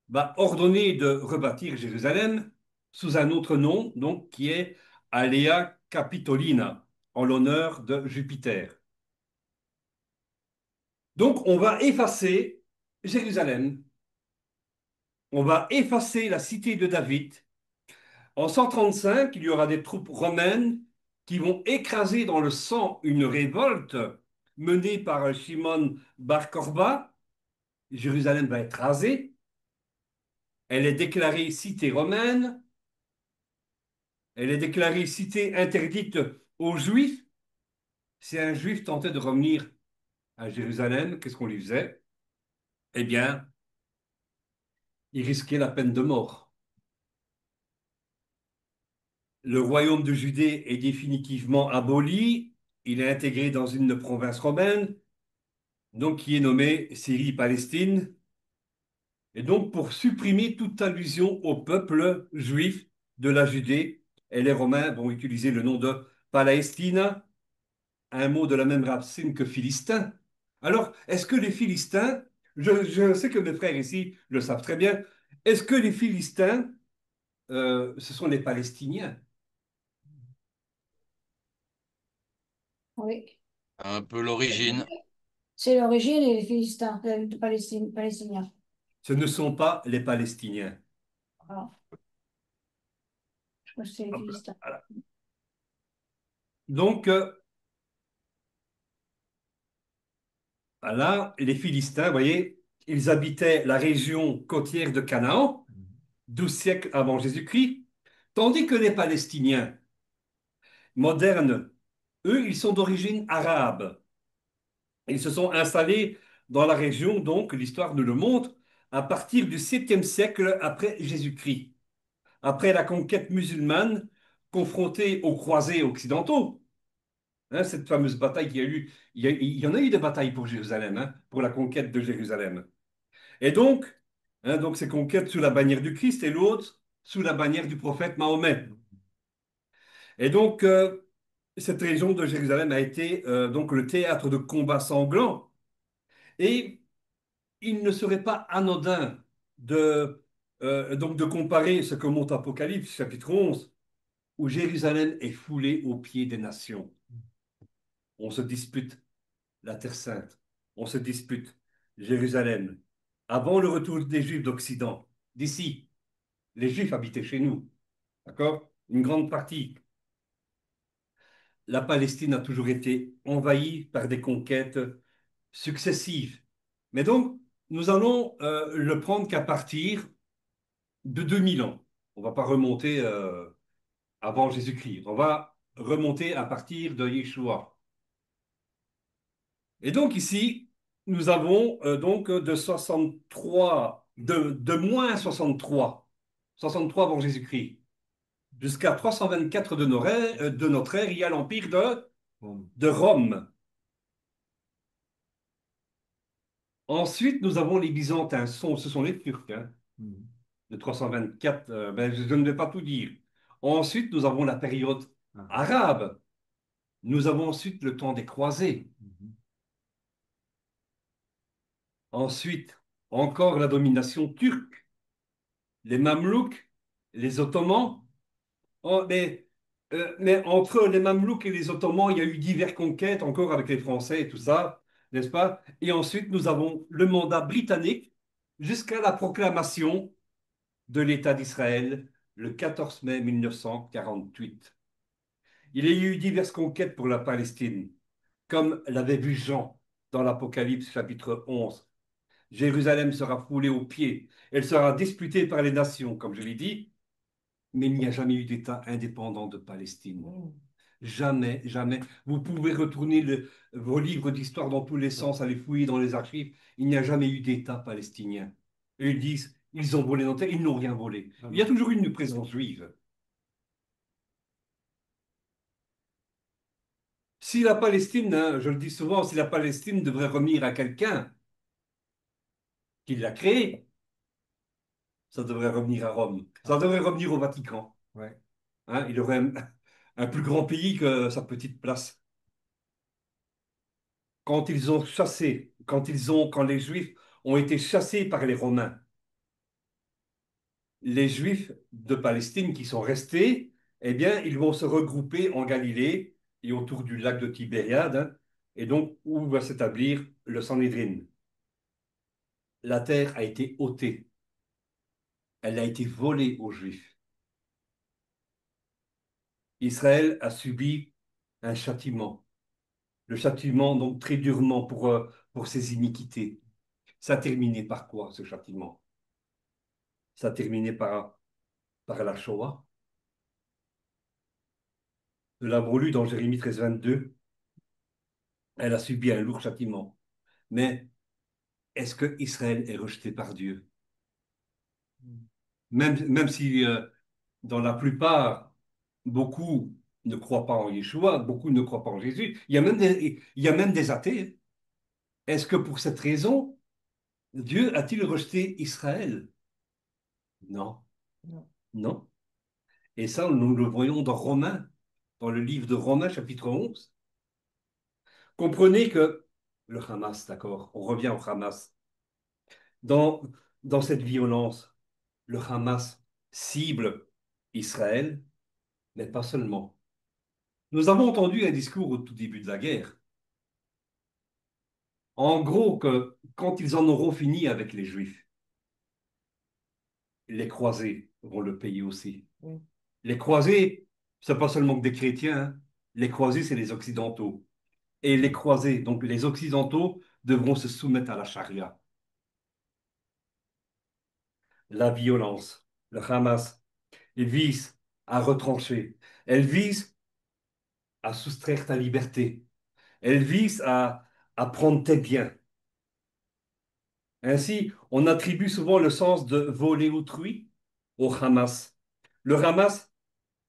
va ordonner de rebâtir Jérusalem sous un autre nom, donc, qui est Alea Capitolina, en l'honneur de Jupiter. Donc, on va effacer Jérusalem, on va effacer la cité de David. En 135, il y aura des troupes romaines qui vont écraser dans le sang une révolte menée par Shimon Bar Korba. Jérusalem va être rasée. Elle est déclarée cité romaine. Elle est déclarée cité interdite aux Juifs. Si un Juif tentait de revenir à Jérusalem, qu'est-ce qu'on lui faisait? Eh bien, il risquait la peine de mort. Le royaume de Judée est définitivement aboli. Il est intégré dans une province romaine, donc qui est nommée Syrie-Palestine. Et donc, pour supprimer toute allusion au peuple juif de la Judée, et les Romains vont utiliser le nom de Palestina, un mot de la même racine que Philistin. Alors, est-ce que les Philistins, je sais que mes frères ici le savent très bien, est-ce que les Philistins, ce sont les Palestiniens? Oui. Un peu l'origine. C'est l'origine et les Philistins, de Palestine, Palestiniens. Ce ne sont pas les Palestiniens. Voilà. Je crois que c'est les Philistins. Voilà. Donc, là, les Philistins, vous voyez, ils habitaient la région côtière de Canaan, 12 siècles avant Jésus-Christ, tandis que les Palestiniens modernes, eux, ils sont d'origine arabe. Ils se sont installés dans la région, donc l'histoire nous le montre, à partir du 7e siècle après Jésus-Christ, après la conquête musulmane confrontée aux croisés occidentaux. Hein, cette fameuse bataille qui a eu, il y en a eu des batailles pour Jérusalem, hein, pour la conquête de Jérusalem. Et donc, donc ces conquêtes sous la bannière du Christ et l'autre sous la bannière du prophète Mahomet. Et donc, cette région de Jérusalem a été donc le théâtre de combats sanglants. Et il ne serait pas anodin donc de comparer ce que montre Apocalypse, chapitre 11, où Jérusalem est foulée aux pieds des nations. On se dispute la Terre Sainte, on se dispute Jérusalem. Avant le retour des Juifs d'Occident, d'ici, les Juifs habitaient chez nous, d'accord? Une grande partie. La Palestine a toujours été envahie par des conquêtes successives. Mais donc, nous allons le prendre qu'à partir de 2000 ans. On ne va pas remonter avant Jésus-Christ. On va remonter à partir de Yeshua. Et donc ici, nous avons donc de 63, de moins 63 avant Jésus-Christ, jusqu'à 324 de notre ère, il y a l'empire de Rome. Ensuite, nous avons les Byzantins, ce sont les Turcs, hein, de 324, ben, je ne vais pas tout dire. Ensuite, nous avons la période arabe. Nous avons ensuite le temps des croisés. Ensuite, encore la domination turque, les Mamelouks, les Ottomans. Oh, mais entre les Mamelouks et les Ottomans, il y a eu diverses conquêtes, encore avec les Français et tout ça, n'est-ce pas? Et ensuite, nous avons le mandat britannique jusqu'à la proclamation de l'État d'Israël le 14 mai 1948. Il y a eu diverses conquêtes pour la Palestine, comme l'avait vu Jean dans l'Apocalypse chapitre 11. Jérusalem sera foulée aux pieds, elle sera disputée par les nations, comme je l'ai dit, mais il n'y a jamais eu d'État indépendant de Palestine. Jamais, jamais. Vous pouvez retourner vos livres d'histoire dans tous les sens, aller fouiller dans les archives. Il n'y a jamais eu d'État palestinien. Et ils disent, ils ont volé nos terres, ils n'ont rien volé. Il y a toujours eu une présence juive. Si la Palestine, hein, je le dis souvent, si la Palestine devrait revenir à quelqu'un qui l'a créée, ça devrait revenir à Rome. Ça devrait revenir au Vatican. Ouais. Hein, il aurait un plus grand pays que sa petite place. Quand ils ont chassé, quand les Juifs ont été chassés par les Romains, les Juifs de Palestine qui sont restés, eh bien, ils vont se regrouper en Galilée et autour du lac de Tibériade, hein, et donc où va s'établir le Sanhédrin. La terre a été ôtée, elle a été volée aux Juifs. Israël a subi un châtiment, le châtiment donc très durement pour ses iniquités. Ça a terminé par quoi, ce châtiment? Ça a terminé par la Shoah. Nous l'avons lu dans Jérémie 13, 22. Elle a subi un lourd châtiment. Mais est-ce que Israël est rejeté par Dieu? Même si dans la plupart, beaucoup ne croient pas en Yeshua, beaucoup ne croient pas en Jésus, il y a même des athées. Est-ce que pour cette raison, Dieu a-t-il rejeté Israël? Non, Non. non. Et ça, nous le voyons dans Romains, dans le livre de Romains, chapitre 11. Comprenez que le Hamas, d'accord, on revient au Hamas. Dans, dans cette violence, le Hamas cible Israël, mais pas seulement. Nous avons entendu un discours au tout début de la guerre. En gros, que quand ils en auront fini avec les Juifs, les croisés vont le payer aussi. Oui. Les croisés, c'est pas seulement que des chrétiens, hein. Les croisés, c'est les Occidentaux. Et les croisés, donc les Occidentaux, devront se soumettre à la charia. La violence, le Hamas, il vise à retrancher. Elle vise à soustraire ta liberté. Elle vise à prendre tes biens. Ainsi, on attribue souvent le sens de voler autrui au Hamas. Le Hamas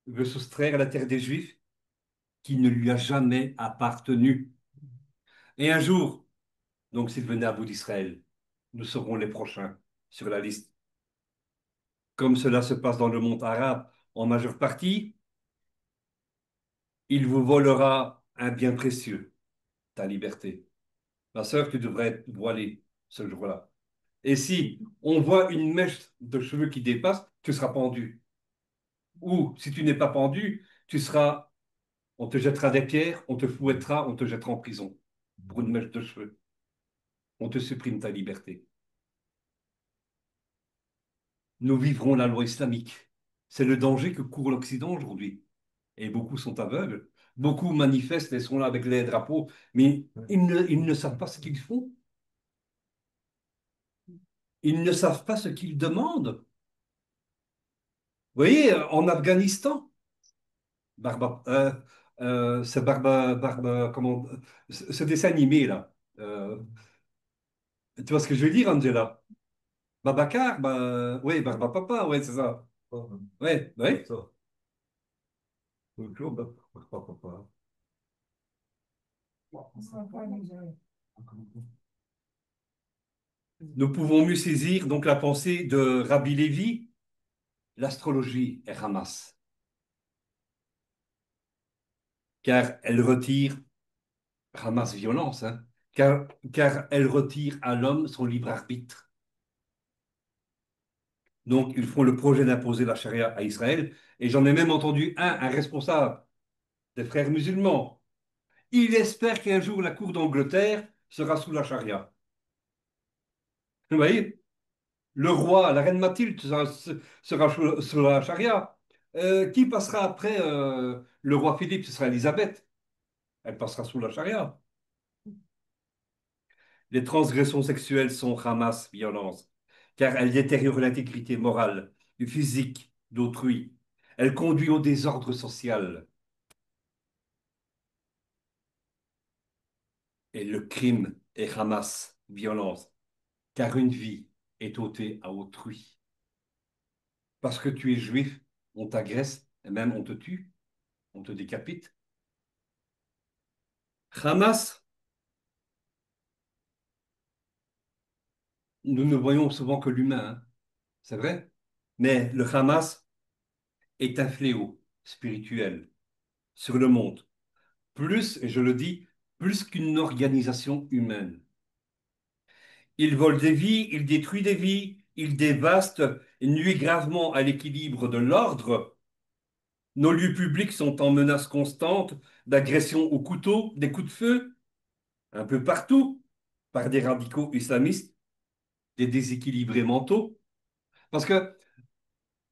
veut soustraire la terre des Juifs qui ne lui a jamais appartenu. Et un jour, donc s'il venait à bout d'Israël, nous serons les prochains sur la liste. Comme cela se passe dans le monde arabe en majeure partie, il vous volera un bien précieux, ta liberté. Ma sœur, tu devrais être voilée ce jour-là. Et si on voit une mèche de cheveux qui dépasse, tu seras pendu. Ou si tu n'es pas pendu, on te jettera des pierres, on te fouettera, on te jettera en prison pour une mèche de cheveux. On te supprime ta liberté. Nous vivrons la loi islamique. C'est le danger que court l'Occident aujourd'hui. Et beaucoup sont aveugles. Beaucoup manifestent et sont là avec les drapeaux, mais ils ne savent pas ce qu'ils font. Ils ne savent pas ce qu'ils demandent. Vous voyez, en Afghanistan, Barba, c'est comment, ce dessin animé là. Tu vois ce que je veux dire, Angela? Babacar, oui, Barba Papa, ouais, c'est ça. Ouais, ouais. Ça. Toujours Barba Papa. Nous pouvons mieux saisir donc la pensée de Rabbi Lévi, l'astrologie est Hamas, car elle retire, Hamas violence, hein, car elle retire à l'homme son libre arbitre. Donc, ils font le projet d'imposer la charia à Israël. Et j'en ai même entendu un responsable des frères musulmans. Il espère qu'un jour la cour d'Angleterre sera sous la charia. Vous voyez, le roi, la reine Mathilde sera sous la charia. Qui passera après le roi Philippe? Ce sera Élisabeth. Elle passera sous la charia. Les transgressions sexuelles sont Hamas, violence, car elles détériorent l'intégrité morale, physique d'autrui. Elles conduisent au désordre social. Et le crime est Hamas, violence, car une vie est ôtée à autrui. Parce que tu es juif, on t'agresse et même on te tue, on te décapite. Hamas, nous ne voyons souvent que l'humain, hein, c'est vrai, mais le Hamas est un fléau spirituel sur le monde, plus, et je le dis, plus qu'une organisation humaine. Il vole des vies, il détruit des vies, il dévaste et nuit gravement à l'équilibre de l'ordre. Nos lieux publics sont en menace constante d'agressions au couteau, des coups de feu, un peu partout, par des radicaux islamistes, des déséquilibrés mentaux. Parce que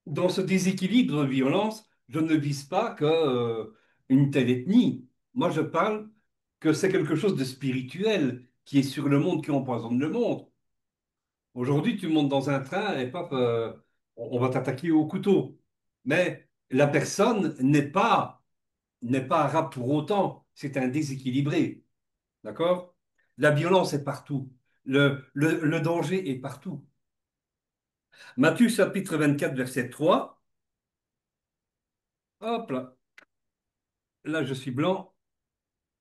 dans ce déséquilibre de violence, je ne vise pas que, une telle ethnie. Moi, je parle que c'est quelque chose de spirituel qui est sur le monde, qui empoisonne le monde. Aujourd'hui, tu montes dans un train et paf, on va t'attaquer au couteau. Mais la personne n'est pas arabe pour autant. C'est un déséquilibré. D'accord? La violence est partout. Le danger est partout. Matthieu chapitre 24, verset 3. Hop là. Là, je suis blanc.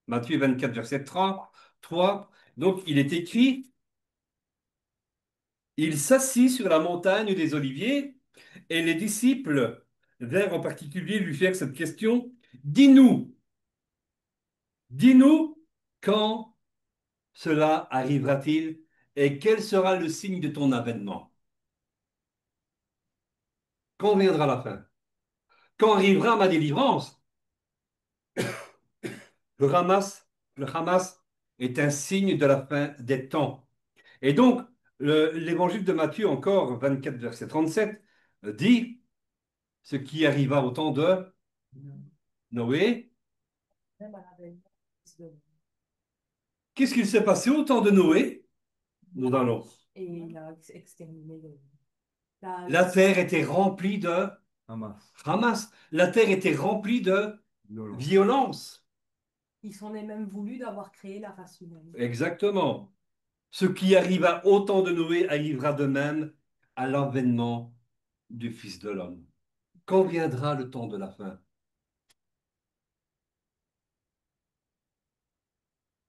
Matthieu 24, verset 3. Donc, il est écrit, il s'assit sur la montagne des Oliviers et les disciples vinrent en particulier lui faire cette question. Dis-nous, dis-nous quand cela arrivera-t-il et quel sera le signe de ton avènement? Quand viendra la fin? Quand arrivera ma délivrance? Le Hamas, le Hamas est un signe de la fin des temps. Et donc, l'évangile de Matthieu, encore 24, verset 37, dit ce qui arriva au temps de Noé. Même à l'avènement du Fils de l'homme. Qu'est-ce qu'il s'est passé au temps de Noé? Ou dans l'eau. Et il a exterminé la, La terre était remplie de Hamas. Hamas. La terre était remplie de Violence. violence. il s'en est même voulu d'avoir créé la race humaine. Exactement. Ce qui arriva au temps de Noé arrivera de même à l'avènement du Fils de l'homme. Quand viendra le temps de la fin?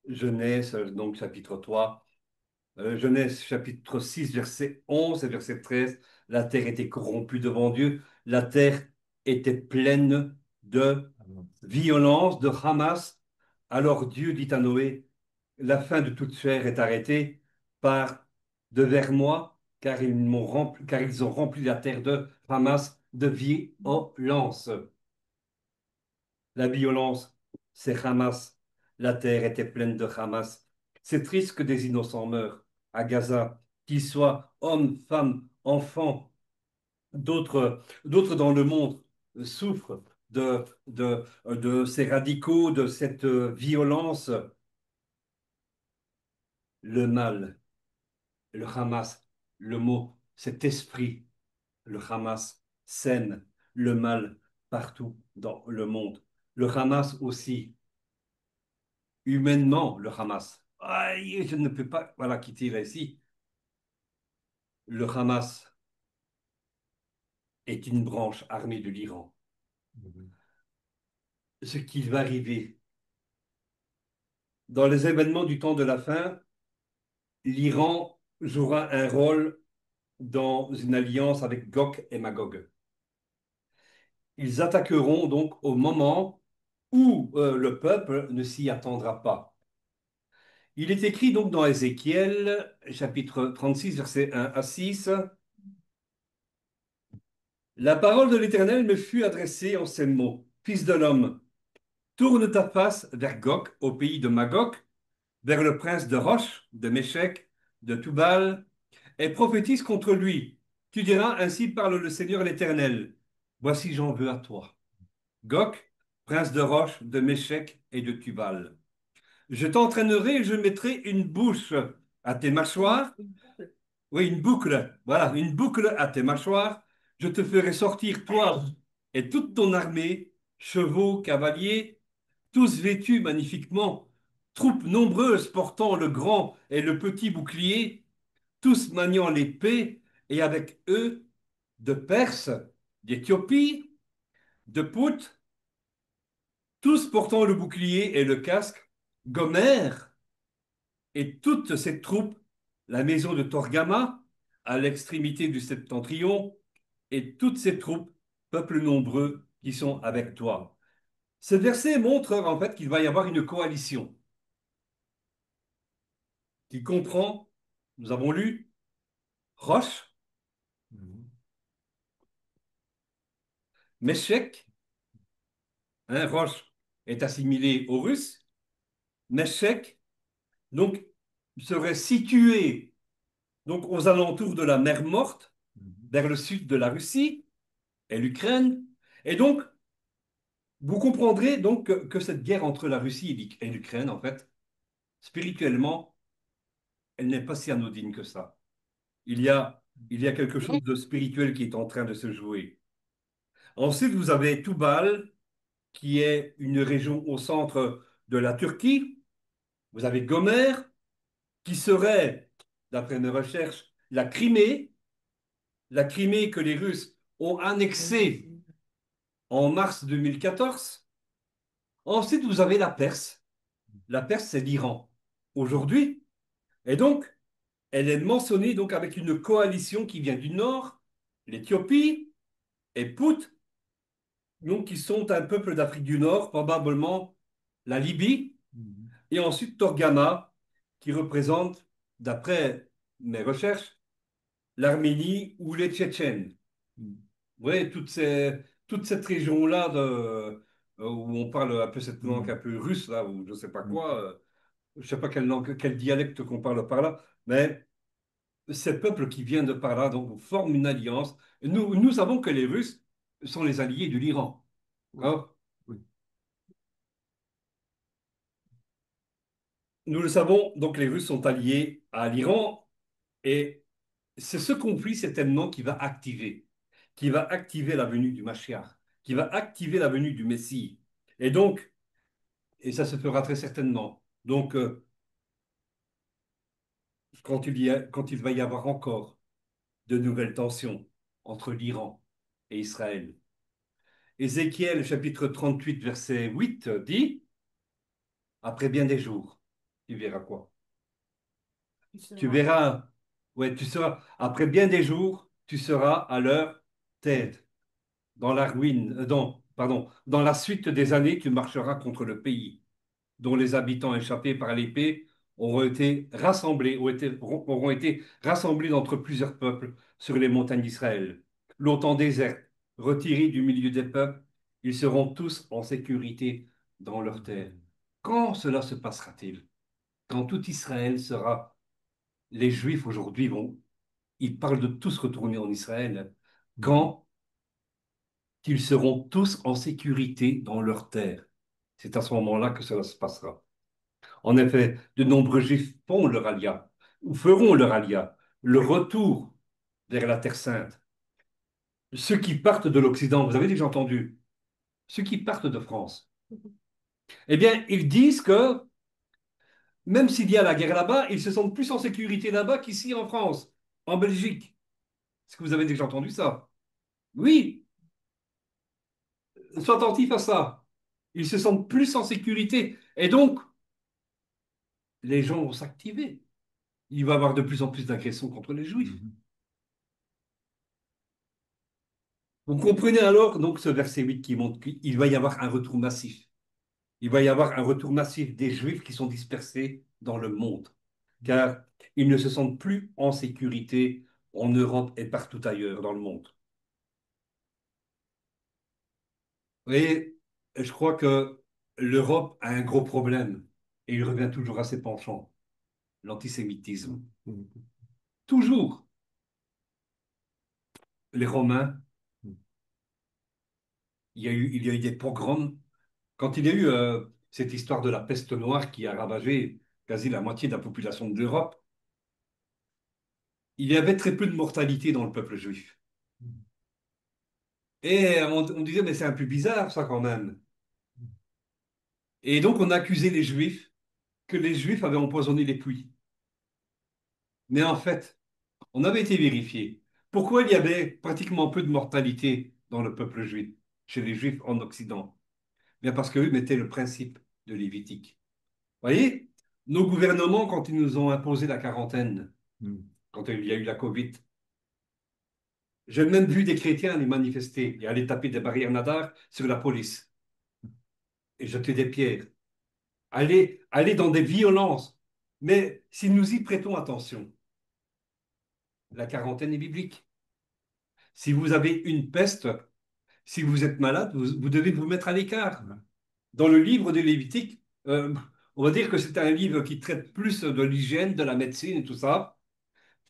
Genèse, donc chapitre 3. Genèse chapitre 6, verset 11 et verset 13. La terre était corrompue devant Dieu. La terre était pleine de violence, de Hamas. Alors Dieu dit à Noé, la fin de toute chair est arrêtée par devers moi, car ils ont rempli la terre de Hamas de violence. La violence, c'est Hamas. La terre était pleine de Hamas. C'est triste que des innocents meurent à Gaza, qu'ils soient hommes, femmes, enfants. D'autres dans le monde souffrent de ces radicaux, de cette violence. Le mal, le Hamas, le mot, cet esprit, le Hamas sème le mal partout dans le monde. Le Hamas aussi, humainement, le Hamas. Aïe, je ne peux pas voilà, quitter ici. Le Hamas est une branche armée de l'Iran. Ce qui va arriver dans les événements du temps de la fin, l'Iran jouera un rôle dans une alliance avec Gog et Magog. Ils attaqueront donc au moment où le peuple ne s'y attendra pas. Il est écrit donc dans Ézéchiel, chapitre 36, versets 1 à 6. La parole de l'Éternel me fut adressée en ces mots. Fils de l'homme, tourne ta face vers Gog, au pays de Magog, vers le prince de Roche, de Méchec, de Tubal, et prophétise contre lui. Tu diras, ainsi parle le Seigneur l'Éternel. Voici j'en veux à toi. Gog, prince de Roche, de Méchec et de Tubal. Je t'entraînerai et je mettrai une bouche à tes mâchoires. Oui, une boucle. Voilà, une boucle à tes mâchoires. Je te ferai sortir, toi et toute ton armée, chevaux, cavaliers, tous vêtus magnifiquement, troupes nombreuses portant le grand et le petit bouclier, tous maniant l'épée, et avec eux de Perse, d'Éthiopie, de Pout, tous portant le bouclier et le casque, Gomère et toutes ces troupes, la maison de Torgama, à l'extrémité du septentrion, et toutes ces troupes, peuples nombreux, qui sont avec toi. Ce verset montre en fait qu'il va y avoir une coalition qui comprend, nous avons lu, Roche, Meshek, hein, Rosh, est assimilé aux Russes. Meshek, donc, serait situé donc, aux alentours de la mer Morte, vers le sud de la Russie et l'Ukraine. Et donc, vous comprendrez donc que cette guerre entre la Russie et l'Ukraine, en fait, spirituellement, elle n'est pas si anodine que ça. Il y a, il y a quelque chose de spirituel qui est en train de se jouer. Ensuite, vous avez Tubal, qui est une région au centre de la Turquie. Vous avez Gomer, qui serait, d'après mes recherches, la Crimée que les Russes ont annexée en mars 2014. Ensuite, vous avez la Perse. La Perse, c'est l'Iran aujourd'hui. Et donc, elle est mentionnée donc avec une coalition qui vient du nord, l'Éthiopie et Pout, donc qui sont un peuple d'Afrique du Nord, probablement la Libye, et ensuite Torgama, qui représente, d'après mes recherches, l'Arménie ou les Tchétchènes. Vous voyez, toute cette région-là où on parle un peu cette langue un peu russe, là, ou je ne sais pas quoi, je ne sais pas quelle langue, quel dialecte qu'on parle par là, mais ces peuples qui viennent de par là donc, forment une alliance. Nous savons que les Russes sont les alliés de l'Iran. Hein. Nous le savons, donc les Russes sont alliés à l'Iran et c'est ce conflit, cet événement qui va activer la venue du Mashiach, qui va activer la venue du Messie. Et donc, et ça se fera très certainement. Donc, quand il va y avoir encore de nouvelles tensions entre l'Iran et Israël, Ézéchiel chapitre 38, verset 8 dit, après bien des jours, tu verras quoi? Tu Tu seras. verras, ouais, tu seras, après bien des jours, tu seras à leur tête, dans la ruine, pardon, dans la suite des années, tu marcheras contre le pays, dont les habitants échappés par l'épée auront été rassemblés d'entre plusieurs peuples sur les montagnes d'Israël. Longtemps désertes, retirés du milieu des peuples, ils seront tous en sécurité dans leur terre. Quand cela se passera-t-il? Quand tout Israël sera... Les Juifs aujourd'hui ils parlent de tous retourner en Israël. Quand ils seront tous en sécurité dans leur terre. C'est à ce moment-là que cela se passera. En effet, de nombreux Juifs font leur alia, ou feront leur alia, le retour vers la Terre Sainte. Ceux qui partent de l'Occident, vous avez déjà entendu, ceux qui partent de France, eh bien, ils disent que même s'il y a la guerre là-bas, ils se sentent plus en sécurité là-bas qu'ici en France, en Belgique. Est-ce que vous avez déjà entendu ça? Oui, sois attentif à ça. Ils se sentent plus en sécurité. Et donc, les gens vont s'activer. Il va y avoir de plus en plus d'agressions contre les Juifs. Vous comprenez alors donc ce verset 8 qui montre qu'il va y avoir un retour massif. Il va y avoir un retour massif des Juifs qui sont dispersés dans le monde, car ils ne se sentent plus en sécurité en Europe et partout ailleurs dans le monde. Et je crois que l'Europe a un gros problème, et il revient toujours à ses penchants, l'antisémitisme. Toujours. Les Romains, il y a eu des pogroms. Quand il y a eu cette histoire de la peste noire qui a ravagé quasi la moitié de la population de l'Europe, il y avait très peu de mortalité dans le peuple juif. Et on disait, mais c'est un peu bizarre ça quand même. Et donc on accusait les Juifs que les Juifs avaient empoisonné les puits. Mais en fait, on avait été vérifié. Pourquoi il y avait pratiquement peu de mortalité dans le peuple juif, chez les Juifs en Occident? Bien parce qu'eux mettaient le principe de Lévitique. Vous voyez, nos gouvernements, quand ils nous ont imposé la quarantaine, quand il y a eu la Covid, j'ai même vu des chrétiens aller manifester et aller taper des barrières nadar sur la police et jeter des pierres, aller dans des violences. Mais si nous y prêtons attention, la quarantaine est biblique. Si vous avez une peste, si vous êtes malade, vous devez vous mettre à l'écart. Dans le livre de Lévitique, on va dire que c'est un livre qui traite plus de l'hygiène, de la médecine et tout ça.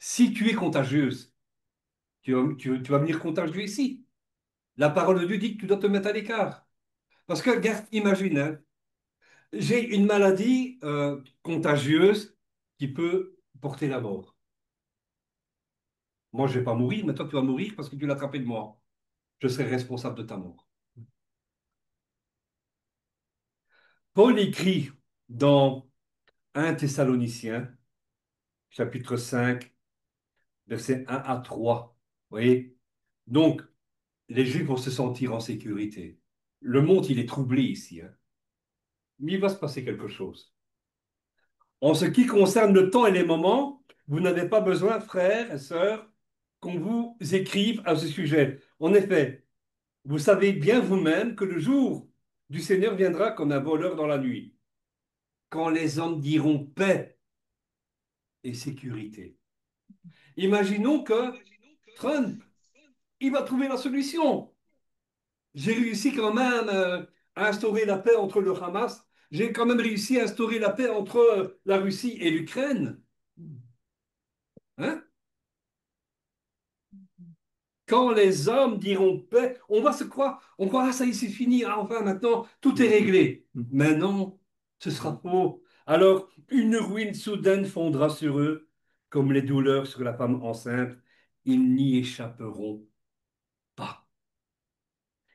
Si tu es contagieuse, tu vas venir contagieux ici. La parole de Dieu dit que tu dois te mettre à l'écart. Parce que, regarde, imagine, hein, j'ai une maladie contagieuse qui peut porter la mort. Moi, je ne vais pas mourir, mais toi, tu vas mourir parce que tu l'as attrapé de moi. Je serai responsable de ta mort. Paul écrit dans 1 Thessaloniciens, chapitre 5, versets 1 à 3. Vous voyez? Donc, les Juifs vont se sentir en sécurité. Le monde, il est troublé ici, hein. Mais il va se passer quelque chose. En ce qui concerne le temps et les moments, vous n'avez pas besoin, frères et sœurs, qu'on vous écrive à ce sujet. En effet, vous savez bien vous-même que le jour du Seigneur viendra comme un voleur dans la nuit, quand les hommes diront paix et sécurité. Imaginons que Trump, il va trouver la solution. J'ai réussi quand même à instaurer la paix entre le Hamas. J'ai quand même réussi à instaurer la paix entre la Russie et l'Ukraine. Hein? Quand les hommes diront paix, on va se croire, on croira ça y est, c'est fini, ah, enfin maintenant tout est réglé. Mais non, ce sera faux. Alors une ruine soudaine fondra sur eux, comme les douleurs sur la femme enceinte. Ils n'y échapperont pas.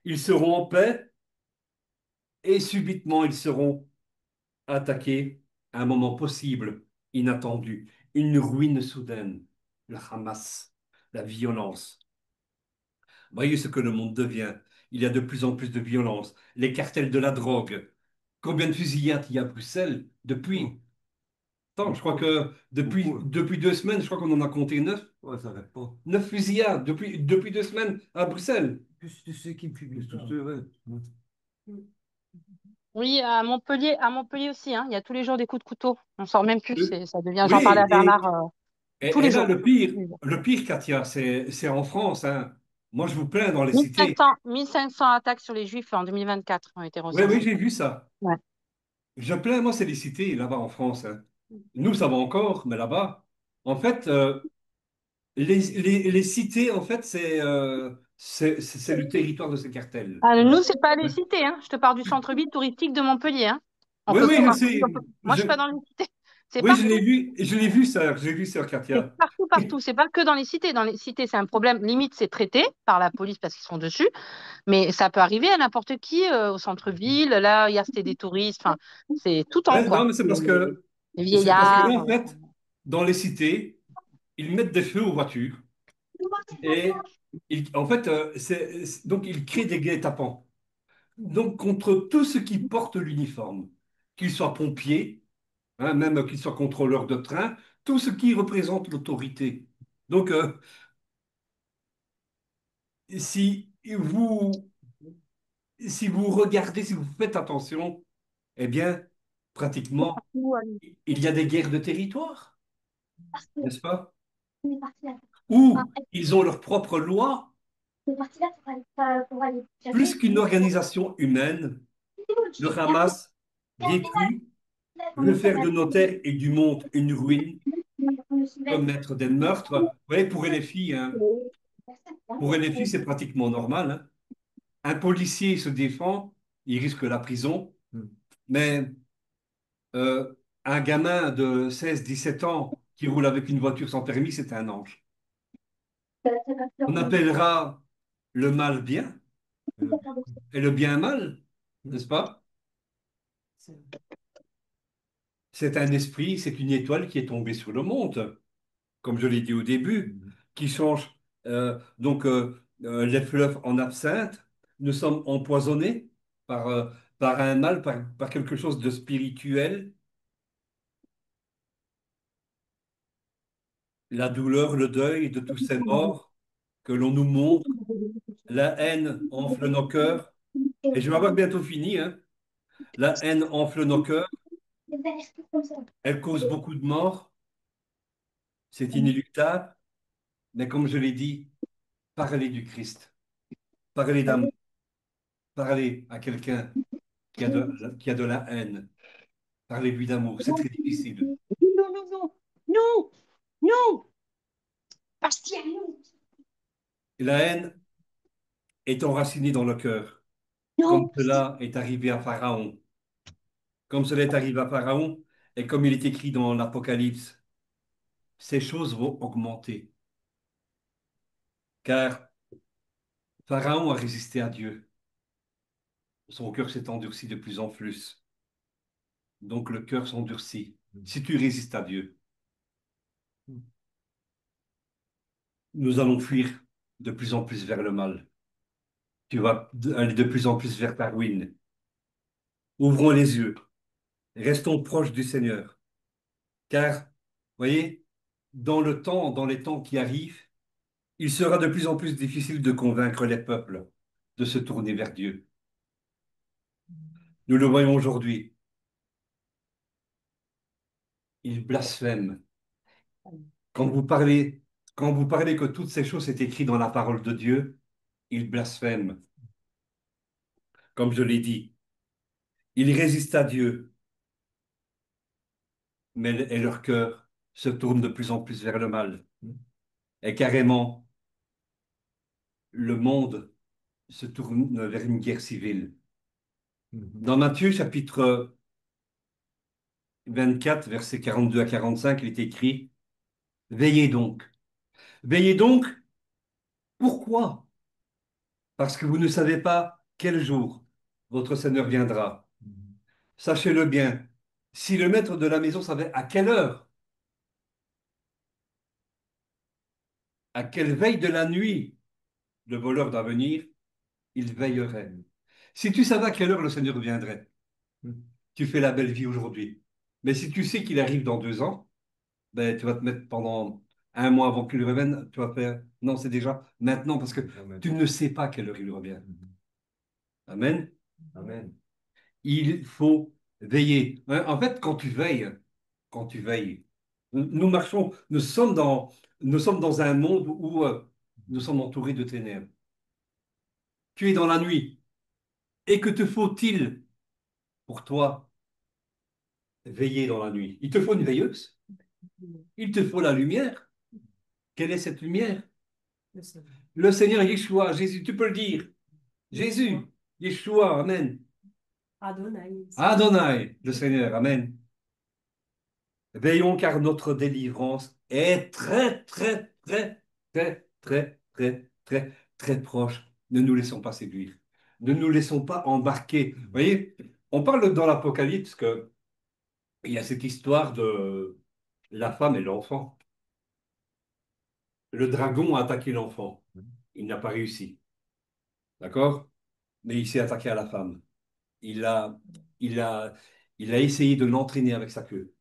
Ils seront en paix et subitement ils seront attaqués à un moment possible, inattendu. Une ruine soudaine, le Hamas, la violence. Voyez ce que le monde devient. Il y a de plus en plus de violence. Les cartels de la drogue. Combien de fusillades il y a à Bruxelles depuis? Attends, je crois que depuis 2 semaines, je crois qu'on en a compté 9. Ouais, ça n'arrête pas. 9 fusillades depuis 2 semaines à Bruxelles. Plus de ceux qui me publient. Plus tous ceux, ouais. Oui, à Montpellier aussi, hein, il y a tous les jours des coups de couteau. On sort même plus, ça devient. J'en parlais Oui, à Bernard tous et les là, jours. le pire, Katia, c'est en France, hein. Moi, je vous plains dans les cités. 1500 attaques sur les Juifs en 2024 ont été Oui, oui, recensées. j'ai vu ça. Ouais. Je plains, moi, c'est les cités, là-bas en France, hein. Nous, ça va encore, mais là-bas, en fait, les cités, en fait, c'est le territoire de ces cartels. Ah, nous, c'est pas les cités, hein. Je te parle du centre-ville touristique de Montpellier, hein. On Oui, peut oui, plus je marcher. sais. Moi, je suis pas dans les cités. C'est Oui, partout. je l'ai vu, ça, j'ai vu ça, C'est Katia. partout, partout. C'est pas que dans les cités. Dans les cités, c'est un problème. Limite, c'est traité par la police parce qu'ils sont dessus. Mais ça peut arriver à n'importe qui au centre-ville. Là, hier, c'était des touristes. Enfin, c'est tout temps, Ouais, quoi. non, mais Les c'est parce que là, vieillards. en fait, dans les cités, ils mettent des feux aux voitures et en fait, donc ils créent des guet-apens. Donc contre tous ceux qui portent l'uniforme, qu'ils soient pompiers, hein, même qu'ils soient contrôleurs de train, tout ce qui représente l'autorité. Donc si vous si vous regardez, si vous faites attention, eh bien, pratiquement, il y a des guerres de territoire, n'est-ce pas? Où ils ont leur propre loi, plus qu'une organisation humaine. Le Hamas vécu veut faire de nos terres et du monde une ruine, commettre des meurtres. Vous voyez, pour les filles, hein, pour les filles, c'est pratiquement normal, hein. Un policier se défend, il risque la prison, mais euh, un gamin de 16, 17 ans qui roule avec une voiture sans permis, c'est un ange. On appellera le mal bien et le bien mal, n'est-ce pas? C'est un esprit, c'est une étoile qui est tombée sur le monde, comme je l'ai dit au début, qui change les fleuves en absinthe. Nous sommes empoisonnés par, par un mal, par quelque chose de spirituel. La douleur, le deuil de tous ces morts que l'on nous montre, la haine enfle nos cœurs. Et je vais avoir bientôt fini, hein. La haine enfle nos cœurs, elle cause beaucoup de morts, c'est inéluctable, mais comme je l'ai dit, parlez du Christ, parlez d'amour, parler à quelqu'un qui a de la haine, parlez-lui d'amour. C'est très difficile. Non, non, non, non, non, Bastien, non, Et la haine est enracinée dans le cœur, comme non, Bastien. cela est arrivé à Pharaon. Comme cela est arrivé à Pharaon, et comme il est écrit dans l'Apocalypse, ces choses vont augmenter. Car Pharaon a résisté à Dieu. Son cœur s'est endurci de plus en plus. Donc le cœur s'endurcit. Si tu résistes à Dieu, nous allons fuir de plus en plus vers le mal. Tu vas aller de plus en plus vers ta ruine. Ouvrons les yeux. Restons proches du Seigneur. Car, voyez, dans les temps qui arrivent, il sera de plus en plus difficile de convaincre les peuples de se tourner vers Dieu. Nous le voyons aujourd'hui. Ils blasphèment. Quand vous parlez, quand vous parlez que toutes ces choses sont écrites dans la parole de Dieu, ils blasphèment. Comme je l'ai dit, ils résistent à Dieu, mais et leur cœur se tourne de plus en plus vers le mal. Et carrément, le monde se tourne vers une guerre civile. Dans Matthieu chapitre 24, versets 42 à 45, il est écrit, veillez donc. Veillez donc, pourquoi? Parce que vous ne savez pas quel jour votre Seigneur viendra. Sachez-le bien, si le maître de la maison savait à quelle heure, à quelle veille de la nuit le voleur doit venir, il veillerait. Si tu savais à quelle heure le Seigneur viendrait, tu fais la belle vie aujourd'hui. Mais si tu sais qu'il arrive dans 2 ans, ben, tu vas te mettre pendant un mois avant qu'il revienne, tu vas faire, non, c'est déjà maintenant parce que tu ne sais pas à quelle heure il revient. Amen. Amen. Il faut veiller. Hein, en fait, quand tu veilles, nous marchons, nous sommes dans un monde où nous sommes entourés de ténèbres. Tu es dans la nuit. Et que te faut-il pour toi veiller dans la nuit? Il te faut une veilleuse. Il te faut la lumière. Quelle est cette lumière? Le Seigneur. Le Seigneur Yeshua, Jésus, tu peux le dire. Jésus, Yeshua, Amen. Adonai. Adonai, le Seigneur, Amen. Veillons car notre délivrance est très, très, très, très, très, très, très, très proche. Ne nous laissons pas séduire. Ne nous laissons pas embarquer. Vous voyez, on parle dans l'Apocalypse que il y a cette histoire de la femme et l'enfant. Le dragon a attaqué l'enfant. Il n'a pas réussi. D'accord? Mais il s'est attaqué à la femme. Il a, il a, il a essayé de l'entraîner avec sa queue.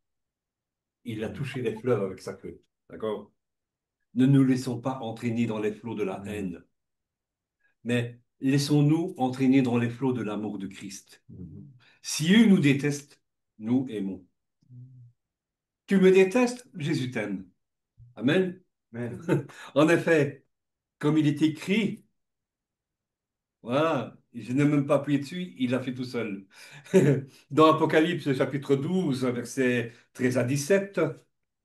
Il a touché les fleuves avec sa queue. D'accord? Ne nous laissons pas entraîner dans les flots de la haine, mais laissons-nous entraîner dans les flots de l'amour de Christ. Si eux nous détestent, nous aimons. Tu me détestes, Jésus t'aime. Amen. Amen. En effet, comme il est écrit, voilà, je n'ai même pas appuyé dessus, il l'a fait tout seul. Dans Apocalypse chapitre 12, versets 13 à 17,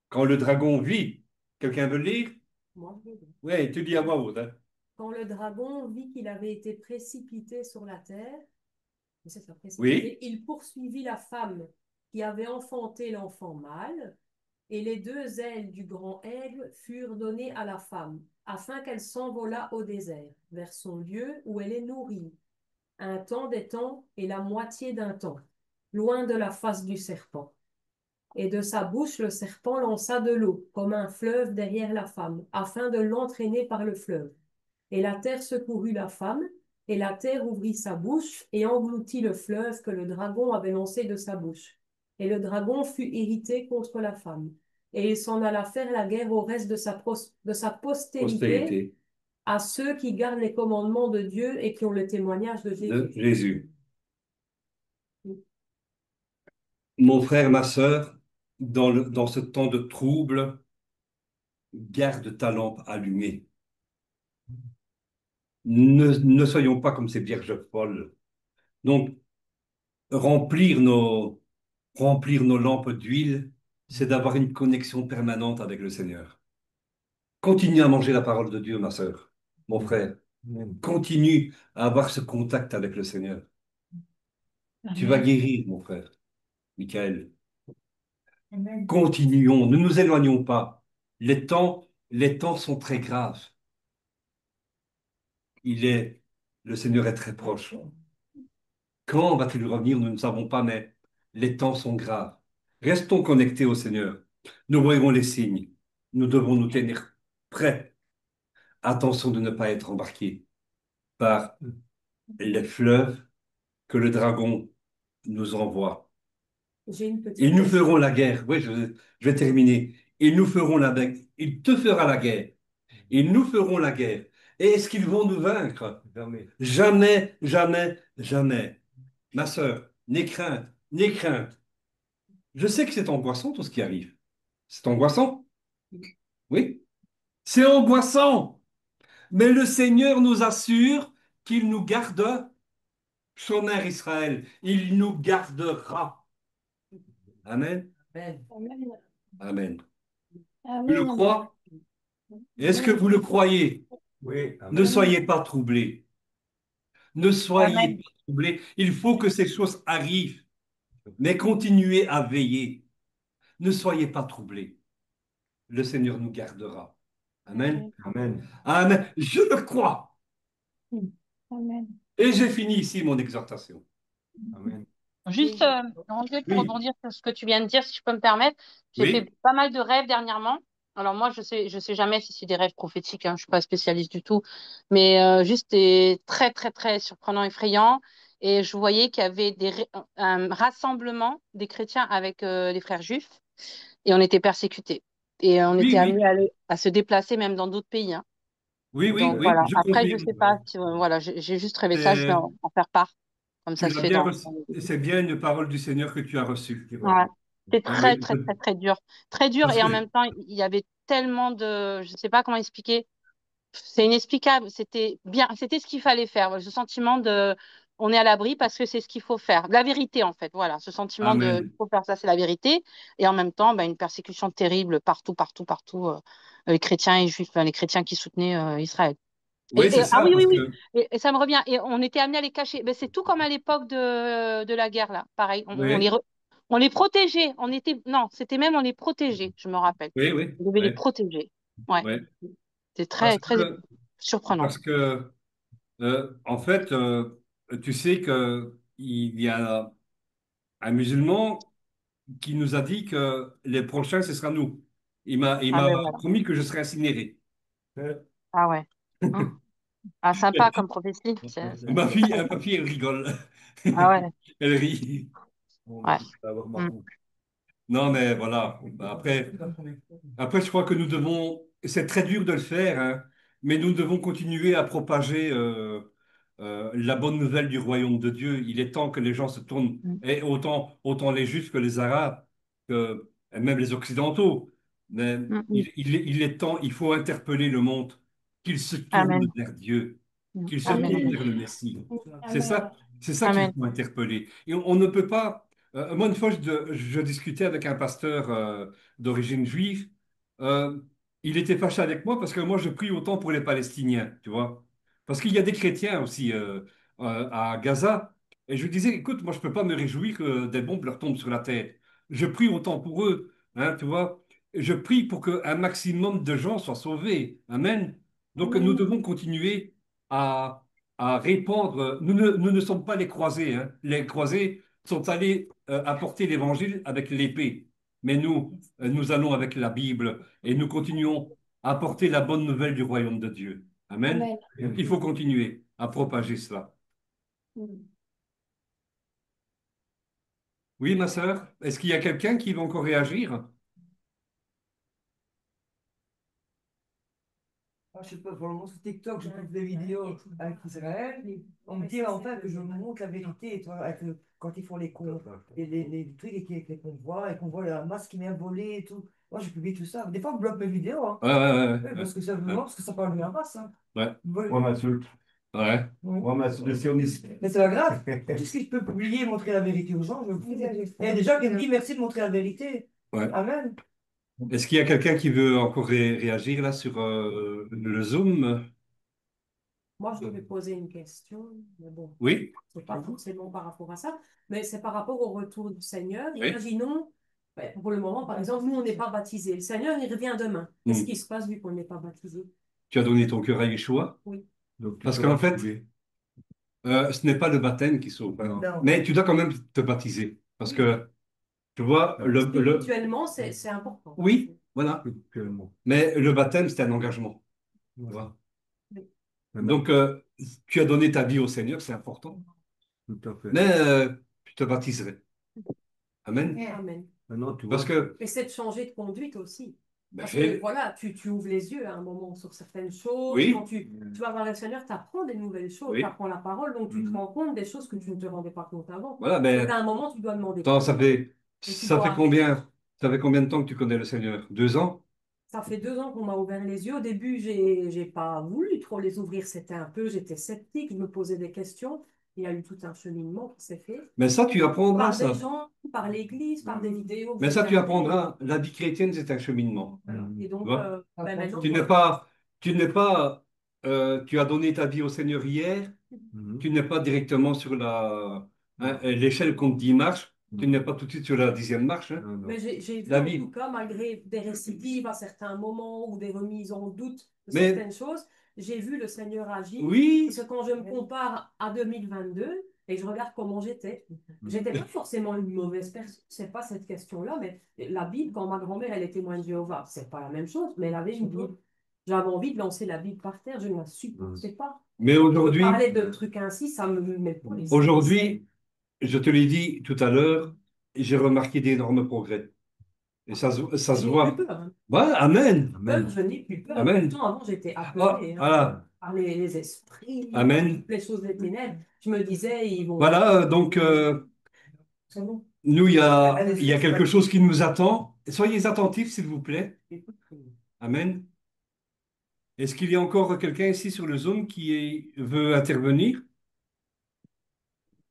quand le dragon vit, quelqu'un veut le lire? Moi, je veux bien. Oui, tu dis à voix haute. Hein. Quand le dragon vit qu'il avait été précipité sur la terre, c'est ça, Oui, précipité, il poursuivit la femme qui avait enfanté l'enfant mâle, et les 2 ailes du grand aigle furent données à la femme, afin qu'elle s'envolât au désert, vers son lieu où elle est nourrie, un temps des temps et la moitié d'un temps, loin de la face du serpent. Et de sa bouche le serpent lança de l'eau, comme un fleuve derrière la femme, afin de l'entraîner par le fleuve. Et la terre secourut la femme, et la terre ouvrit sa bouche et engloutit le fleuve que le dragon avait lancé de sa bouche. Et le dragon fut irrité contre la femme. Et il s'en alla faire la guerre au reste de sa postérité, postérité à ceux qui gardent les commandements de Dieu et qui ont le témoignage de de Jésus. Jésus. Mon frère, ma sœur, dans ce temps de trouble, garde ta lampe allumée. Ne soyons pas comme ces vierges folles Donc, remplir nos, remplir nos lampes d'huile, c'est d'avoir une connexion permanente avec le Seigneur. Continue à manger la parole de Dieu, ma sœur, mon frère. Amen. Continue à avoir ce contact avec le Seigneur. Tu vas Amen. guérir, mon frère, Michael. Amen. Continuons, ne nous éloignons pas. Les temps sont très graves. Il est, le Seigneur est très proche. Quand va-t-il revenir? Nous ne savons pas, mais les temps sont graves. Restons connectés au Seigneur. Nous voyons les signes. Nous devons nous tenir prêts. Attention de ne pas être embarqués par les fleuves que le dragon nous envoie. J'ai une petite Ils nous question. feront la guerre. Oui, je vais terminer. Ils nous feront la guerre. Il te fera la guerre. Ils nous feront la guerre. Et est-ce qu'ils vont nous vaincre? Jamais. Jamais, jamais, jamais. Ma sœur, n'aie crainte, n'aie crainte. Je sais que c'est angoissant tout ce qui arrive. C'est angoissant? Oui. C'est angoissant. Mais le Seigneur nous assure qu'il nous garde, Shomer Israël. Il nous gardera. Amen. Amen. Amen. Amen. Tu le Amen. crois? Est-ce que vous le croyez? Oui, Ne amen. soyez pas troublés. Ne soyez Amen. pas troublés. Il faut que ces choses arrivent, mais continuez à veiller. Ne soyez pas troublés. Le Seigneur nous gardera. Amen. Amen. Amen. Je le crois. Amen. Et j'ai fini ici mon exhortation. Amen. Juste, Angèle, pour Oui, rebondir sur ce que tu viens de dire, si je peux me permettre, j'ai fait oui, pas mal de rêves dernièrement. Alors moi, je sais jamais si c'est des rêves prophétiques, hein, je suis pas spécialiste du tout, mais juste des très très très surprenants, effrayants. Et je voyais qu'il y avait un rassemblement des chrétiens avec les frères juifs, et on était persécutés. Et on oui, était oui, amenés à se déplacer même dans d'autres pays, hein. oui, oui, Donc oui, voilà. je Après, je confirme. sais pas si voilà, j'ai juste rêvé ça, je vais C'est- en faire part, comme ça Tu se l'as fait bien dans. reçu. C'est bien une parole du Seigneur que tu as reçue. Ouais. C'est Oui, très, oui. très, très, très dur. Très dur Parce et que, en même temps, il y avait tellement de... Je sais pas comment expliquer. C'est inexplicable. C'était bien, c'était ce qu'il fallait faire. Ce sentiment de... On est à l'abri parce que c'est ce qu'il faut faire. La vérité, en fait. Voilà. Ce sentiment de... Il Amen. faut faire ça, c'est la vérité. Et en même temps, une persécution terrible partout, partout, partout. Les chrétiens et juifs, les chrétiens qui soutenaient Israël. Oui, c'est Ah ça, oui, oui, parce oui. que, Et ça me revient. Et on était amenés à les cacher. C'est tout comme à l'époque de la guerre, là. Pareil. oui, On les protégeait. On était, non, c'était même on les protégeait, je me rappelle. oui, oui, On devait les oui, protéger. Ouais. oui. C'est Parce très, très que, surprenant. parce que, en fait, tu sais que il y a un musulman qui nous a dit que les prochains, ce sera nous. Il Ah m'a ben voilà. promis que je serai incinéré. Ah ouais. Hum. Ah, sympa comme prophétie. Ma fille, elle rigole. Ah ouais. Elle rit. Ouais. Hum. Non, mais voilà. Après, je crois que nous devons, c'est très dur de le faire, hein, mais nous devons continuer à propager la bonne nouvelle du royaume de Dieu. Il est temps que les gens se tournent, Hum. et autant les Juifs que les Arabes, et même les Occidentaux. Mais Hum, hum. il est temps, il faut interpeller le monde, qu'il se tourne Amen. vers Dieu, qu'il se Amen. tourne vers le Messie. C'est Amen. ça, c'est ça qu'il Amen. faut interpeller. Et on ne peut pas. Moi, une fois, je discutais avec un pasteur d'origine juive. Euh, il était fâché avec moi parce que moi, je prie autant pour les Palestiniens, tu vois. Parce qu'il y a des chrétiens aussi à Gaza. Et je lui disais, écoute, moi, je ne peux pas me réjouir que des bombes leur tombent sur la tête. Je prie autant pour eux, hein, tu vois. Je prie pour qu'un maximum de gens soient sauvés. Amen. Donc, nous Amen. devons continuer à, à répandre. Nous ne sommes pas les croisés, hein. Les croisés sont allés apporter l'évangile avec l'épée. Mais nous allons avec la Bible et nous continuons à apporter la bonne nouvelle du royaume de Dieu. Amen. Amen. Il faut continuer à propager cela. Oui, ma sœur, est-ce qu'il y a quelqu'un qui va encore réagir? Ah, je sais pas, pour le moment sur TikTok, je trouve des vidéos avec Israël. On me dit enfin que je montre la vérité, toi, quand ils font les trucs avec les convois, et qu'on voit la masse qui vient voler et tout. Moi, je publie tout ça. Des fois, on bloque mes vidéos, hein. Ouais, ouais, ouais, Ouais, ouais, parce que ça, ouais, parce que ça parle de la masse, hein. ouais. Ouais. On insulte. Ouais. Moi, ma solution, Mais c'est pas grave. Puisque je peux publier et montrer la vérité aux gens, je le fais. Il y a des gens qui me disent merci de montrer la vérité. Ouais. Amen. Est-ce qu'il y a quelqu'un qui veut encore réagir là sur le Zoom? Moi, je vais poser une question, mais bon, Oui? c'est pas forcément par rapport à ça, mais c'est par rapport au retour du Seigneur. Oui. Imaginons, ben, pour le moment, par exemple, nous, on n'est pas baptisés. Le Seigneur, il revient demain. Qu'est-ce Hmm. qui se passe vu qu'on n'est pas baptisé? Tu as donné ton cœur à Yeshua? Oui. Donc, tu Parce seras qu'en fait, sauvé. ce n'est pas le baptême qui sauve. Non. Mais tu dois quand même te baptiser. Parce que, tu vois, Spirituellement, c'est important. Oui, voilà. Spirituellement. Mais le baptême, c'est un engagement. Tu vois. Oui. Donc, tu as donné ta vie au Seigneur, c'est important. Tout à fait. Mais tu te baptiserais. Amen. Amen. Maintenant, tu Parce vois, que, Et c'est de changer de conduite aussi. ben, Parce que voilà, tu ouvres les yeux à un moment sur certaines choses. Oui. Quand tu vas voir le Seigneur, tu apprends des nouvelles choses, Oui. tu apprends la parole, donc tu te Mhm. rends compte des choses que tu ne te rendais pas compte avant. voilà, Donc mais à un moment, tu dois demander attends, ça pardon. fait, Et tu ça dois fait arrêter. ça fait combien de temps que tu connais le Seigneur? 2 ans? Ça fait 2 ans qu'on m'a ouvert les yeux. Au début, j'ai pas voulu trop les ouvrir. C'était un peu, j'étais sceptique, je me posais des questions. Il y a eu tout un cheminement qui s'est fait. Mais ça, tu apprendras Par des ça. gens, par l'église, par des vidéos que Mais j'ai ça, tu regardées. apprendras. La vie chrétienne, c'est un cheminement. Voilà. Et Tu donc, vois? ben maintenant, Tu n'es pas, tu n'es pas, tu as donné ta vie au Seigneur hier, Mhm. tu n'es pas directement sur l'échelle qu'on te dit marche, tu n'es pas tout de suite sur la 10e marche. Hein. Non, non. mais j'ai vu La en vie. tout cas, malgré des récidives à certains moments ou des remises en doute de Mais certaines choses, j'ai vu le Seigneur agir. oui, Parce que quand je me compare à 2022 et que je regarde comment j'étais pas forcément une mauvaise personne, c'est pas cette question-là, mais la Bible, quand ma grand-mère, elle est témoin de Jéhovah, c'est pas la même chose, mais elle avait une Bible. J'avais envie de lancer la Bible par terre, je ne la supportais pas. mais aujourd'hui, Parler de trucs ainsi, ça me met pas les aujourd'hui, je te l'ai dit tout à l'heure, j'ai remarqué d'énormes progrès. Et ça Je se n'ai voit. plus peur. Hein. Voilà, amen. Peur, je n'ai plus peur. Amen. Pourtant, avant, j'étais Ah, apeurée voilà. par les esprits, Amen. les choses des ténèbres. Je me disais, ils vont. Voilà, donc C'est bon. nous, il y a quelque chose qui nous attend. Soyez attentifs, s'il vous plaît. Amen. Est-ce qu'il y a encore quelqu'un ici sur le Zoom qui veut intervenir?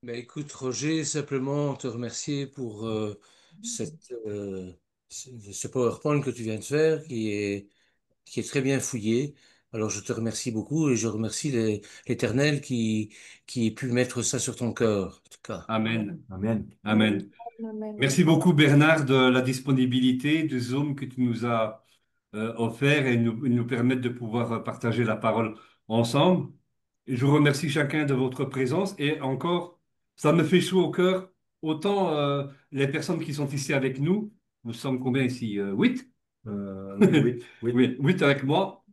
Ben, écoute, Roger, simplement te remercier pour ce PowerPoint que tu viens de faire qui est très bien fouillé. Alors, je te remercie beaucoup et je remercie l'Éternel qui ait pu mettre ça sur ton cœur, en tout cas. Amen. Amen. Amen. Amen. Merci beaucoup, Bernard, de la disponibilité du Zoom que tu nous as offert et nous permettre de pouvoir partager la parole ensemble. Et je vous remercie chacun de votre présence. Et encore, ça me fait chaud au cœur. Autant les personnes qui sont ici avec nous, nous sommes combien ici? 8? Oui, oui. Oui, 8 avec moi.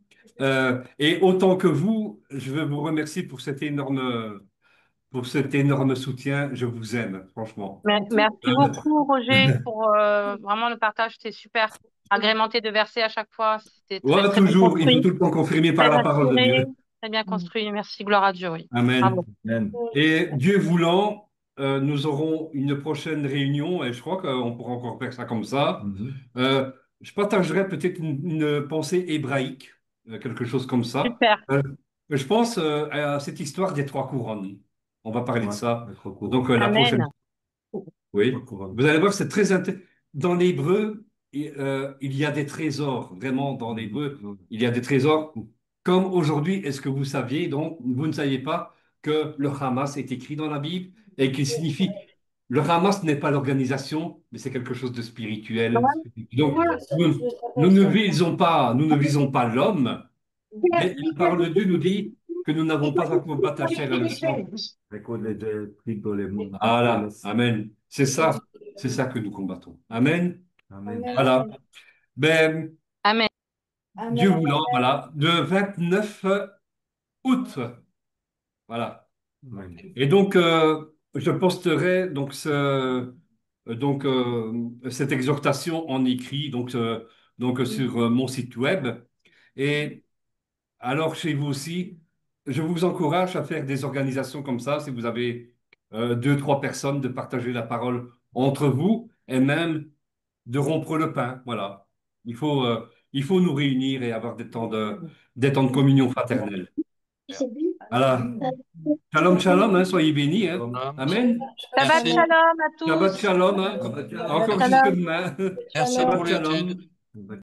Et autant que vous, je veux vous remercier pour cet énorme soutien. Je vous aime, franchement. Merci beaucoup, Roger, pour vraiment le partage. C'était super. Agrémenté de versets à chaque fois. C'était très, Ouais, très bien toujours, il faut construit. tout le temps confirmer par Très la parole de inspiré, Dieu. très bien construit. Merci, gloire à Dieu, oui. Amen. Bravo. Amen. Et Dieu voulant, nous aurons une prochaine réunion et je crois qu'on pourra encore faire ça comme ça. Mhm. Je partagerai peut-être une pensée hébraïque, quelque chose comme ça. Super. Je pense à cette histoire des 3 couronnes. On va parler de Ouais, ça. être au courant. Donc la prochaine. Amen. Oui. Trois couronnes. Vous allez voir, c'est très intéressant. Dans l'hébreu, il y a des trésors. Vraiment, dans l'hébreu, il y a des trésors. Comme aujourd'hui, est-ce que vous saviez, donc, vous ne saviez pas que le Hamas est écrit dans la Bible et qu'il signifie. Le Hamas n'est pas l'organisation, mais c'est quelque chose de spirituel. Donc, nous ne visons pas l'homme, mais la parole de Dieu nous dit que nous n'avons pas à combattre la chair et le sang. Avec les esprits dans les mondes. Voilà, Amen. C'est ça que nous combattons. Amen. Amen. Voilà. Ben, Amen. Dieu voulant, voilà, le 29 août. Voilà. Amen. Et donc, je posterai cette exhortation en écrit sur mon site web. Et alors, chez vous aussi, je vous encourage à faire des organisations comme ça, si vous avez 2, 3 personnes, de partager la parole entre vous et même de rompre le pain. Voilà. Il faut nous réunir et avoir des temps de communion fraternelle. Voilà. Shalom, shalom, hein, soyez bénis. Hein. Shalom. Amen. Shabbat Merci. shalom à Shabbat tous. shalom. Hein. Encore jusque Shalom. demain. Merci Shabbat pour l'étude. shalom.